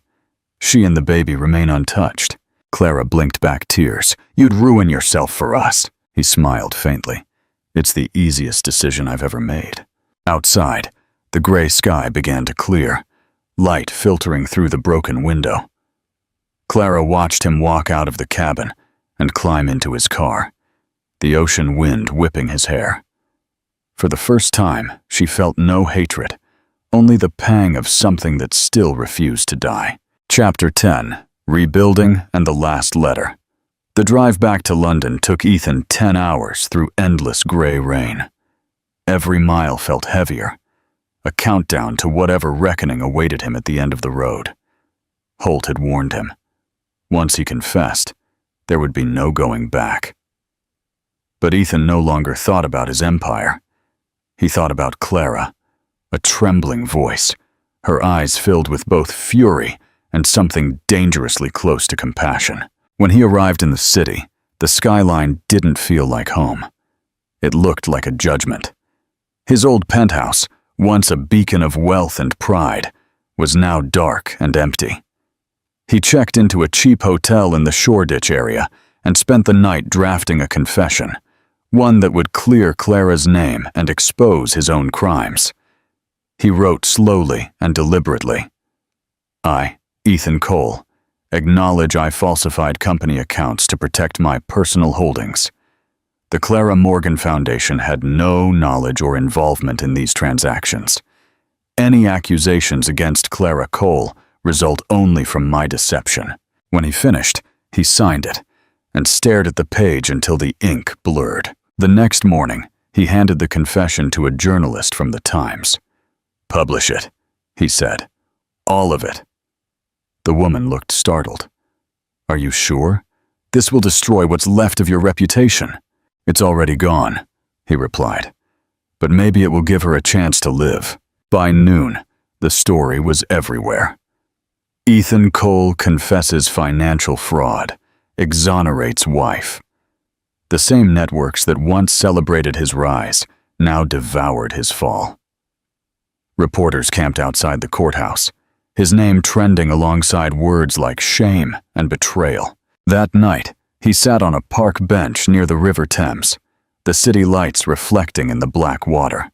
She and the baby remain untouched. Clara blinked back tears. You'd ruin yourself for us. He smiled faintly. It's the easiest decision I've ever made. Outside, the gray sky began to clear, light filtering through the broken window. Clara watched him walk out of the cabin and climb into his car, the ocean wind whipping his hair. For the first time, she felt no hatred, only the pang of something that still refused to die. Chapter 10. Rebuilding and the Last Letter. The drive back to London took Ethan 10 hours through endless gray rain. Every mile felt heavier, a countdown to whatever reckoning awaited him at the end of the road. Holt had warned him. Once he confessed, there would be no going back. But Ethan no longer thought about his empire. He thought about Clara, a trembling voice, her eyes filled with both fury and something dangerously close to compassion. When he arrived in the city, the skyline didn't feel like home. It looked like a judgment. His old penthouse, once a beacon of wealth and pride, was now dark and empty. He checked into a cheap hotel in the Shoreditch area and spent the night drafting a confession, one that would clear Clara's name and expose his own crimes. He wrote slowly and deliberately. I, Ethan Cole, acknowledge I falsified company accounts to protect my personal holdings. The Clara Morgan Foundation had no knowledge or involvement in these transactions. Any accusations against Clara Cole result only from my deception. When he finished, he signed it and stared at the page until the ink blurred. The next morning, he handed the confession to a journalist from the Times. Publish it, he said. All of it. The woman looked startled. Are you sure? This will destroy what's left of your reputation. It's already gone, he replied. But maybe it will give her a chance to live. By noon, the story was everywhere. Ethan Cole confesses financial fraud, exonerates wife. The same networks that once celebrated his rise now devoured his fall. Reporters camped outside the courthouse, his name trending alongside words like shame and betrayal. That night, he sat on a park bench near the River Thames, the city lights reflecting in the black water.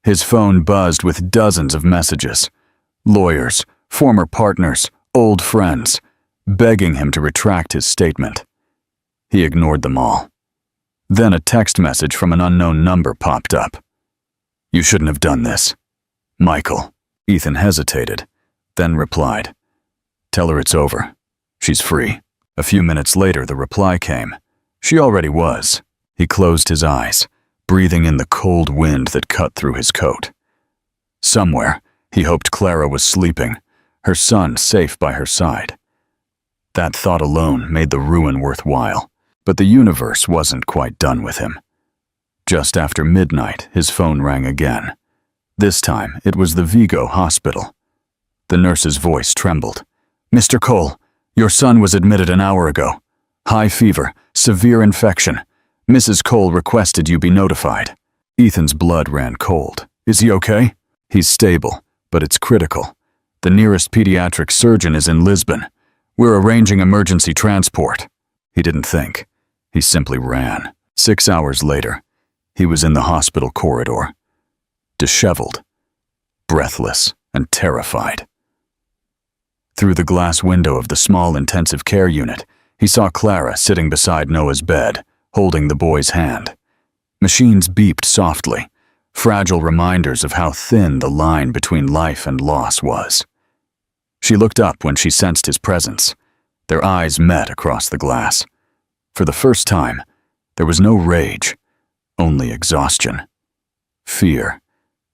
His phone buzzed with dozens of messages. Lawyers, former partners, old friends, begging him to retract his statement. He ignored them all. Then a text message from an unknown number popped up. You shouldn't have done this. Michael. Ethan hesitated, then replied. Tell her it's over. She's free. A few minutes later, the reply came. She already was. He closed his eyes, breathing in the cold wind that cut through his coat. Somewhere, he hoped Clara was sleeping, her son safe by her side. That thought alone made the ruin worthwhile, but the universe wasn't quite done with him. Just after midnight, his phone rang again. This time, it was the Vigo hospital. The nurse's voice trembled. Mr. Cole, your son was admitted an hour ago. High fever, severe infection. Mrs. Cole requested you be notified. Ethan's blood ran cold. Is he okay? He's stable, but it's critical. The nearest pediatric surgeon is in Lisbon. We're arranging emergency transport. He didn't think. He simply ran. 6 hours later, he was in the hospital corridor, disheveled, breathless, and terrified. Through the glass window of the small intensive care unit, he saw Clara sitting beside Noah's bed, holding the boy's hand. Machines beeped softly, fragile reminders of how thin the line between life and loss was. She looked up when she sensed his presence. Their eyes met across the glass. For the first time, there was no rage, only exhaustion, fear,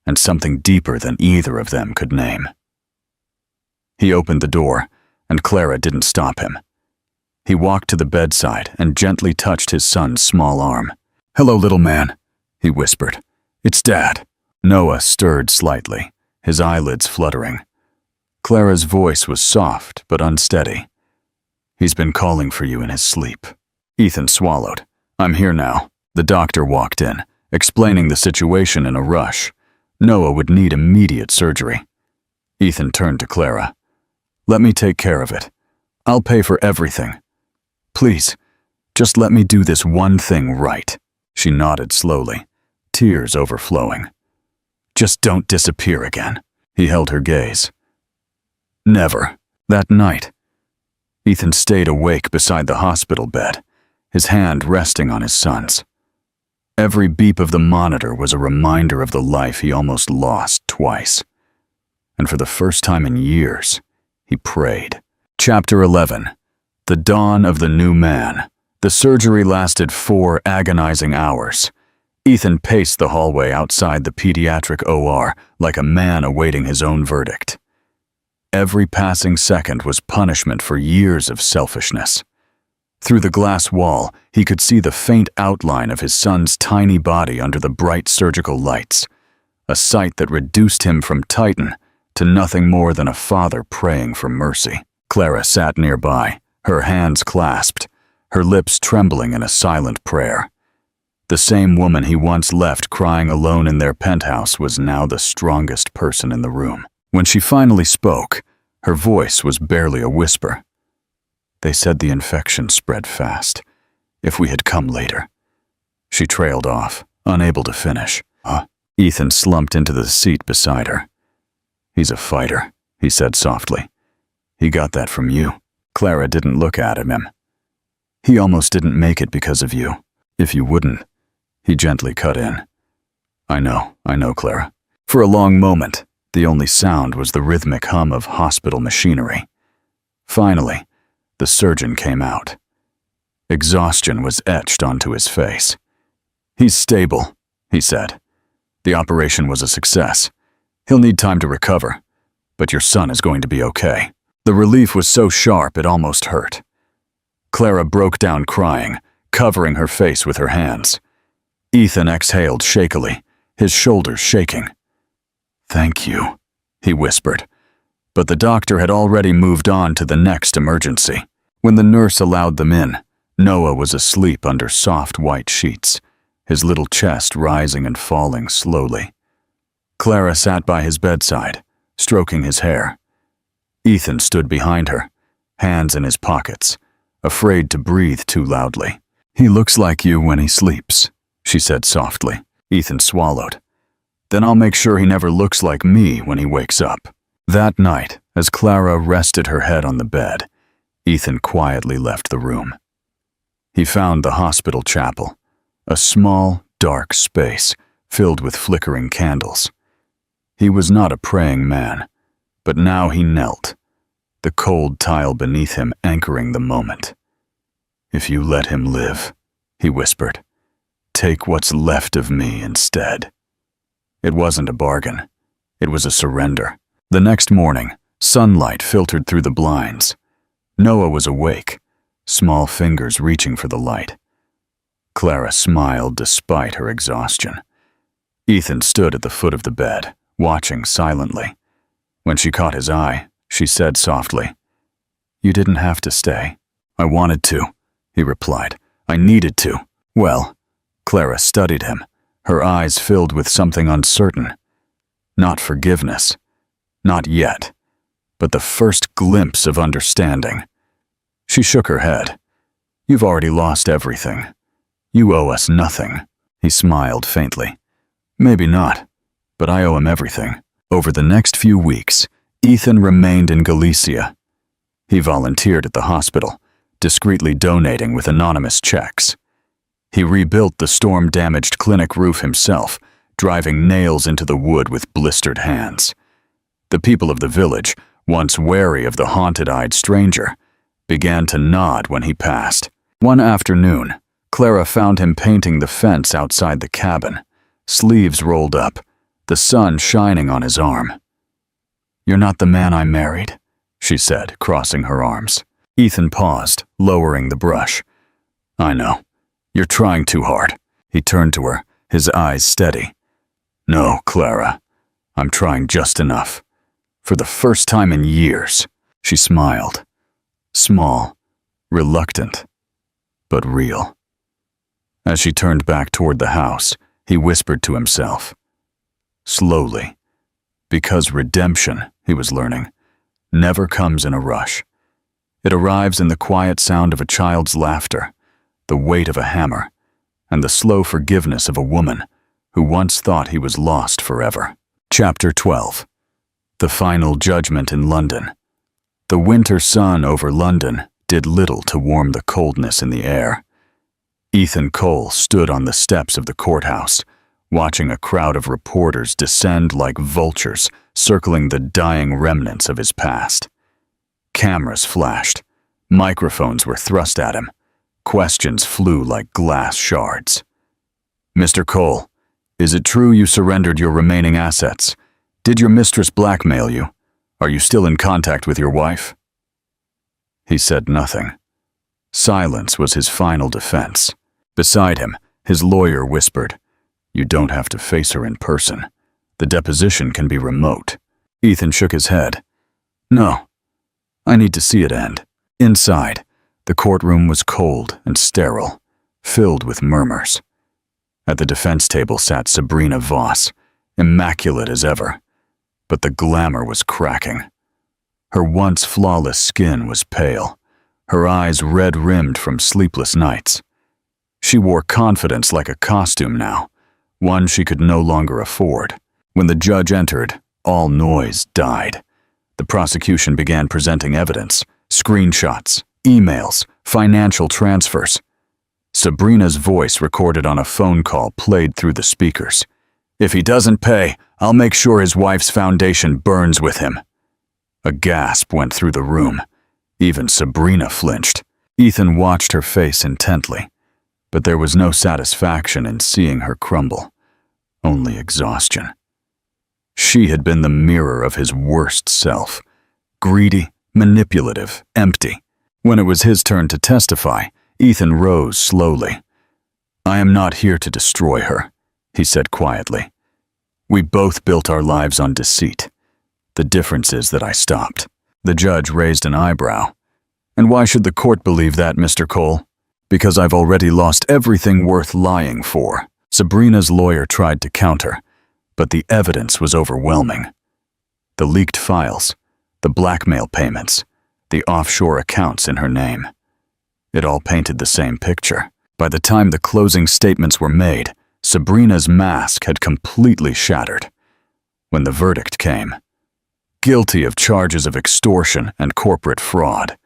and something deeper than either of them could name. He opened the door, and Clara didn't stop him. He walked to the bedside and gently touched his son's small arm. "Hello, little man," he whispered. "It's Dad." Noah stirred slightly, his eyelids fluttering. Clara's voice was soft but unsteady. "He's been calling for you in his sleep." Ethan swallowed. "I'm here now." The doctor walked in, explaining the situation in a rush. Noah would need immediate surgery. Ethan turned to Clara. "Let me take care of it. I'll pay for everything. Please, just let me do this one thing right." She nodded slowly, tears overflowing. "Just don't disappear again." He held her gaze. Never. That night, Ethan stayed awake beside the hospital bed, his hand resting on his son's. Every beep of the monitor was a reminder of the life he almost lost twice. And for the first time in years, he prayed. Chapter 11. The Dawn of the New Man. The surgery lasted 4 agonizing hours. Ethan paced the hallway outside the pediatric OR like a man awaiting his own verdict. Every passing second was punishment for years of selfishness. Through the glass wall, he could see the faint outline of his son's tiny body under the bright surgical lights, a sight that reduced him from Titan to nothing more than a father praying for mercy. Clara sat nearby, her hands clasped, her lips trembling in a silent prayer. The same woman he once left crying alone in their penthouse was now the strongest person in the room. When she finally spoke, her voice was barely a whisper. "They said the infection spread fast. If we had come later." She trailed off, unable to finish. Ethan slumped into the seat beside her. "He's a fighter," he said softly. "He got that from you." Clara didn't look at him. "He almost didn't make it because of you. If you wouldn't," he gently cut in. I know, Clara." For a long moment, the only sound was the rhythmic hum of hospital machinery. Finally, the surgeon came out. Exhaustion was etched onto his face. "He's stable," he said. "The operation was a success. He'll need time to recover, but your son is going to be okay." The relief was so sharp it almost hurt. Clara broke down crying, covering her face with her hands. Ethan exhaled shakily, his shoulders shaking. "Thank you," he whispered. But the doctor had already moved on to the next emergency. When the nurse allowed them in, Noah was asleep under soft white sheets, his little chest rising and falling slowly. Clara sat by his bedside, stroking his hair. Ethan stood behind her, hands in his pockets, afraid to breathe too loudly. "He looks like you when he sleeps," she said softly. Ethan swallowed. "Then I'll make sure he never looks like me when he wakes up." That night, as Clara rested her head on the bed, Ethan quietly left the room. He found the hospital chapel, a small, dark space filled with flickering candles. He was not a praying man, but now he knelt, the cold tile beneath him anchoring the moment. "If you let him live," he whispered, "take what's left of me instead." It wasn't a bargain. It was a surrender. The next morning, sunlight filtered through the blinds. Noah was awake, small fingers reaching for the light. Clara smiled despite her exhaustion. Ethan stood at the foot of the bed, watching silently. When she caught his eye, she said softly, "You didn't have to stay." "I wanted to," he replied. "I needed to." "Well," Clara studied him, her eyes filled with something uncertain. Not forgiveness. Not yet. But the first glimpse of understanding. She shook her head. "You've already lost everything. You owe us nothing." He smiled faintly. "Maybe not, but I owe him everything." Over the next few weeks, Ethan remained in Galicia. He volunteered at the hospital, discreetly donating with anonymous checks. He rebuilt the storm-damaged clinic roof himself, driving nails into the wood with blistered hands. The people of the village, once wary of the haunted-eyed stranger, began to nod when he passed. One afternoon, Clara found him painting the fence outside the cabin, sleeves rolled up, the sun shining on his arm. "You're not the man I married," she said, crossing her arms. Ethan paused, lowering the brush. "I know. You're trying too hard." He turned to her, his eyes steady. "No, Clara. I'm trying just enough. For the first time in years." She smiled. Small, reluctant, but real. As she turned back toward the house, he whispered to himself. Slowly, because redemption, he was learning, never comes in a rush. It arrives in the quiet sound of a child's laughter, the weight of a hammer, and the slow forgiveness of a woman who once thought he was lost forever. Chapter 12. The Final Judgment in London. The winter sun over London did little to warm the coldness in the air. Ethan Cole stood on the steps of the courthouse, watching a crowd of reporters descend like vultures, circling the dying remnants of his past. Cameras flashed. Microphones were thrust at him. Questions flew like glass shards. Mr. Cole, is it true you surrendered your remaining assets? Did your mistress blackmail you? Are you still in contact with your wife? He said nothing. Silence was his final defense. Beside him, his lawyer whispered, "You don't have to face her in person. The deposition can be remote." Ethan shook his head. "No, I need to see it end." Inside, the courtroom was cold and sterile, filled with murmurs. At the defense table sat Sabrina Voss, immaculate as ever, but the glamour was cracking. Her once flawless skin was pale, her eyes red-rimmed from sleepless nights. She wore confidence like a costume now, one she could no longer afford. When the judge entered, all noise died. The prosecution began presenting evidence, screenshots, emails, financial transfers. Sabrina's voice recorded on a phone call played through the speakers. "If he doesn't pay, I'll make sure his wife's foundation burns with him." A gasp went through the room. Even Sabrina flinched. Ethan watched her face intently, but there was no satisfaction in seeing her crumble, only exhaustion. She had been the mirror of his worst self, greedy, manipulative, empty. When it was his turn to testify, Ethan rose slowly. "I am not here to destroy her," he said quietly. "We both built our lives on deceit. The difference is that I stopped." The judge raised an eyebrow. "And why should the court believe that, Mr. Cole?" "Because I've already lost everything worth lying for." Sabrina's lawyer tried to counter, but the evidence was overwhelming. The leaked files, the blackmail payments, the offshore accounts in her name. It all painted the same picture. By the time the closing statements were made, Sabrina's mask had completely shattered. When the verdict came, guilty of charges of extortion and corporate fraud,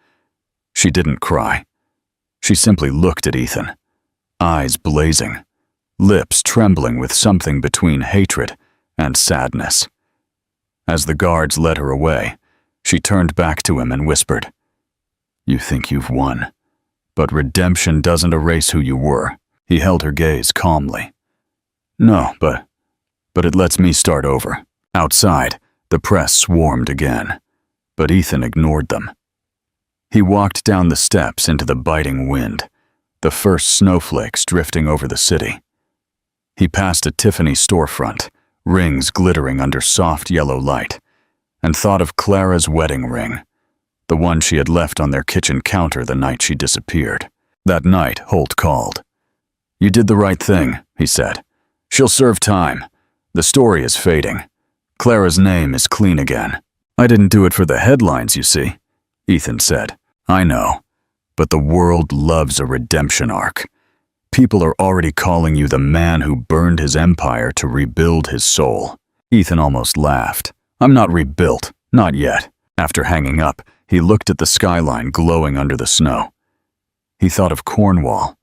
she didn't cry. She simply looked at Ethan, eyes blazing, lips trembling with something between hatred and sadness. As the guards led her away, she turned back to him and whispered, "You think you've won, but redemption doesn't erase who you were." He held her gaze calmly. "No, but it lets me start over." Outside, the press swarmed again, but Ethan ignored them. He walked down the steps into the biting wind, the first snowflakes drifting over the city. He passed a Tiffany storefront, rings glittering under soft yellow light, and thought of Clara's wedding ring, the one she had left on their kitchen counter the night she disappeared. That night, Holt called. "You did the right thing," he said. "She'll serve time. The story is fading. Clara's name is clean again." "I didn't do it for the headlines, you see," Ethan said. "I know, but the world loves a redemption arc. People are already calling you the man who burned his empire to rebuild his soul." Ethan almost laughed. "I'm not rebuilt, not yet." After hanging up, he looked at the skyline glowing under the snow. He thought of Cornwall,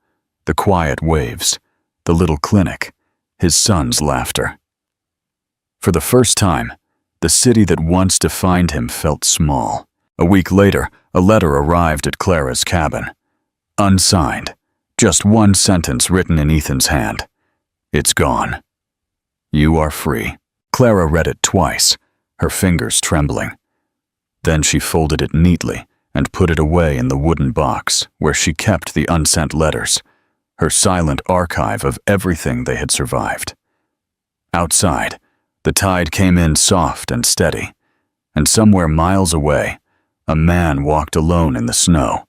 the quiet waves, the little clinic, his son's laughter. For the first time, the city that once defined him felt small. A week later, a letter arrived at Clara's cabin. Unsigned, just one sentence written in Ethan's hand. "It's gone. You are free." Clara read it twice, her fingers trembling. Then she folded it neatly and put it away in the wooden box where she kept the unsent letters, her silent archive of everything they had survived. Outside, the tide came in soft and steady, and somewhere miles away, a man walked alone in the snow,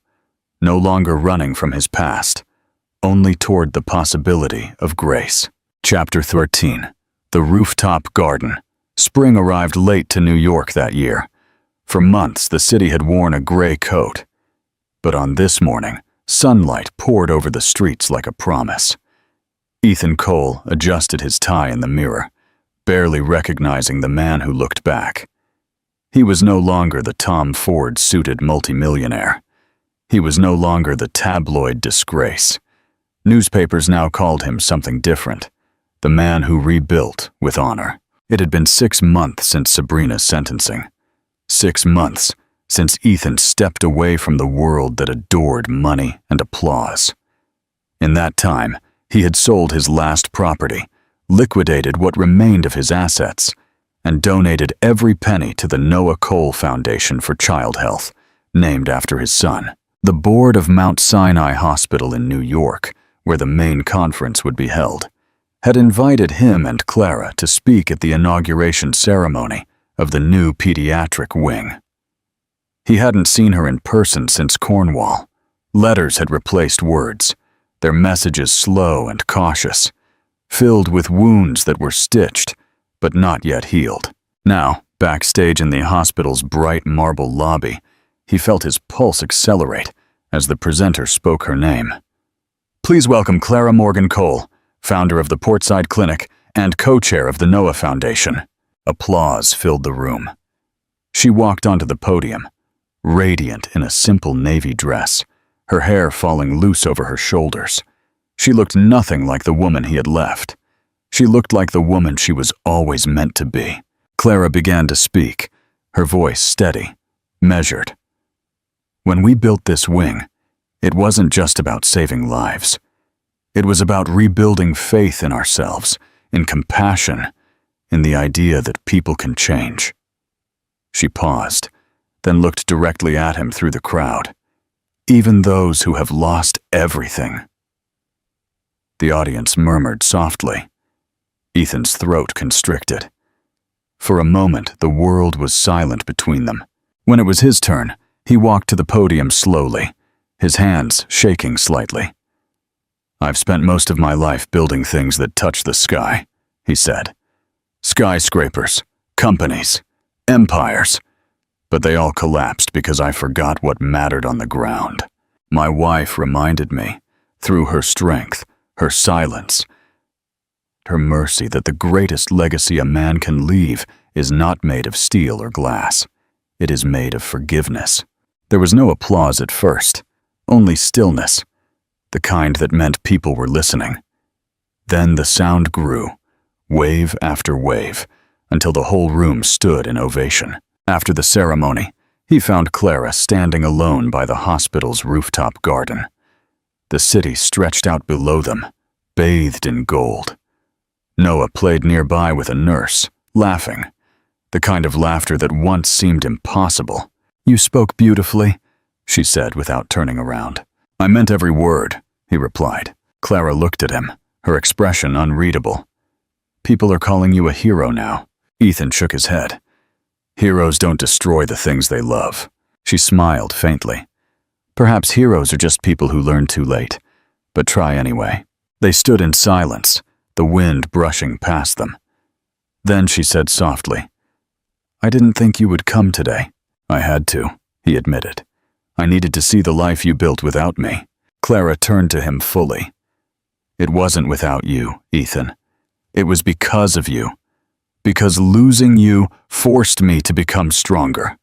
no longer running from his past, only toward the possibility of grace. Chapter 13. The Rooftop Garden. Spring arrived late to New York that year. For months, the city had worn a gray coat. But on this morning, sunlight poured over the streets like a promise. Ethan Cole adjusted his tie in the mirror, barely recognizing the man who looked back. He was no longer the Tom Ford-suited multimillionaire. He was no longer the tabloid disgrace. Newspapers now called him something different. The man who rebuilt with honor. It had been 6 months since Sabrina's sentencing. 6 months since Ethan stepped away from the world that adored money and applause. In that time, he had sold his last property, liquidated what remained of his assets, and donated every penny to the Noah Cole Foundation for Child Health, named after his son. The board of Mount Sinai Hospital in New York, where the main conference would be held, had invited him and Clara to speak at the inauguration ceremony of the new pediatric wing. He hadn't seen her in person since Cornwall. Letters had replaced words, their messages slow and cautious, filled with wounds that were stitched but not yet healed. Now, backstage in the hospital's bright marble lobby, he felt his pulse accelerate as the presenter spoke her name. Please welcome Clara Morgan Cole, founder of the Portside Clinic and co-chair of the Noah Foundation. Applause filled the room. She walked onto the podium, radiant in a simple navy dress, her hair falling loose over her shoulders. She looked nothing like the woman he had left. She looked like the woman she was always meant to be. Clara began to speak, her voice steady, measured. When we built this wing, it wasn't just about saving lives. It was about rebuilding faith in ourselves, in compassion, in the idea that people can change. She paused, then looked directly at him through the crowd. Even those who have lost everything. The audience murmured softly. Ethan's throat constricted. For a moment, the world was silent between them. When it was his turn, he walked to the podium slowly, his hands shaking slightly. I've spent most of my life building things that touch the sky, he said. Skyscrapers, companies, empires. But they all collapsed because I forgot what mattered on the ground. My wife reminded me, through her strength, her silence, her mercy, that the greatest legacy a man can leave is not made of steel or glass. It is made of forgiveness. There was no applause at first, only stillness, the kind that meant people were listening. Then the sound grew, wave after wave, until the whole room stood in ovation. After the ceremony, he found Clara standing alone by the hospital's rooftop garden. The city stretched out below them, bathed in gold. Noah played nearby with a nurse, laughing, the kind of laughter that once seemed impossible. You spoke beautifully, she said without turning around. I meant every word, he replied. Clara looked at him, her expression unreadable. People are calling you a hero now. Ethan shook his head. Heroes don't destroy the things they love. She smiled faintly. Perhaps heroes are just people who learn too late, but try anyway. They stood in silence, the wind brushing past them. Then she said softly, I didn't think you would come today. I had to, he admitted. I needed to see the life you built without me. Clara turned to him fully. It wasn't without you, Ethan. It was because of you. Because losing you forced me to become stronger.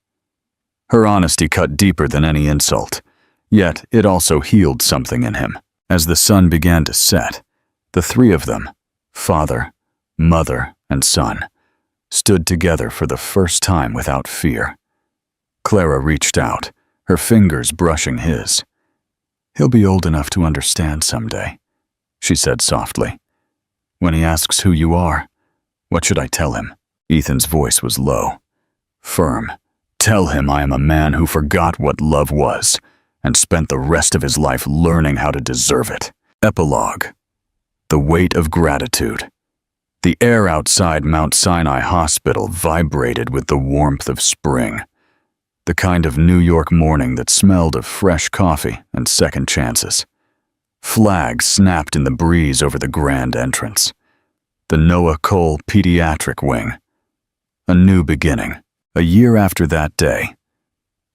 Her honesty cut deeper than any insult, yet it also healed something in him. As the sun began to set, the three of them, father, mother, and son, stood together for the first time without fear. Clara reached out, her fingers brushing his. He'll be old enough to understand someday, she said softly. When he asks who you are, what should I tell him? Ethan's voice was low, firm. Tell him I am a man who forgot what love was and spent the rest of his life learning how to deserve it. Epilogue. The weight of gratitude. The air outside Mount Sinai Hospital vibrated with the warmth of spring, the kind of New York morning that smelled of fresh coffee and second chances. Flags snapped in the breeze over the grand entrance. the Noah Cole Pediatric Wing. A new beginning. A year after that day,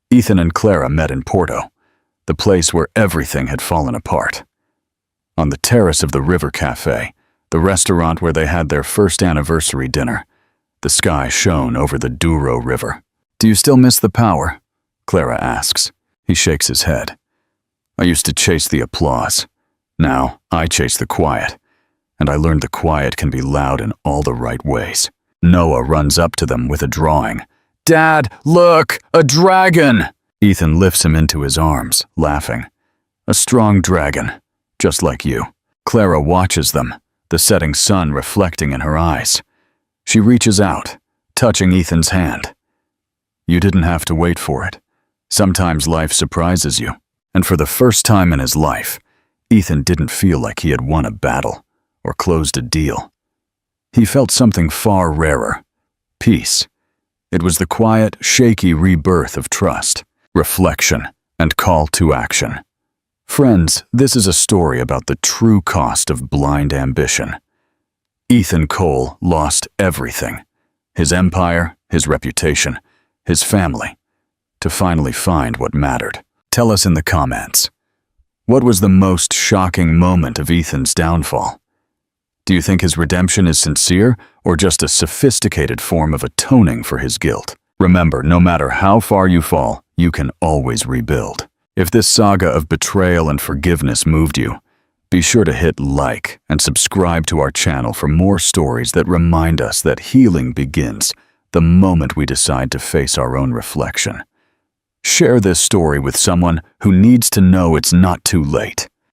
Ethan and Clara met in Porto, the place where everything had fallen apart. On the terrace of the River Cafe, the restaurant where they had their first anniversary dinner, the sky shone over the Douro River. "Do you still miss the power?" Clara asks. He shakes his head. "I used to chase the applause. Now I chase the quiet. And I learned the quiet can be loud in all the right ways." Noah runs up to them with a drawing. "Dad, look! A dragon!" Ethan lifts him into his arms, laughing. "A strong dragon, just like you." Clara watches them, the setting sun reflecting in her eyes. She reaches out, touching Ethan's hand. "You didn't have to wait for it. Sometimes life surprises you." And for the first time in his life, Ethan didn't feel like he had won a battle or closed a deal. He felt something far rarer: peace. It was the quiet, shaky rebirth of trust, reflection, and call to action. Friends, this is a story about the true cost of blind ambition. Ethan Cole lost everything: his empire, his reputation, his family, to finally find what mattered. Tell us in the comments, what was the most shocking moment of Ethan's downfall? Do you think his redemption is sincere or just a sophisticated form of atoning for his guilt? Remember, no matter how far you fall, you can always rebuild. If this saga of betrayal and forgiveness moved you, be sure to hit like and subscribe to our channel for more stories that remind us that healing begins the moment we decide to face our own reflection. Share this story with someone who needs to know it's not too late.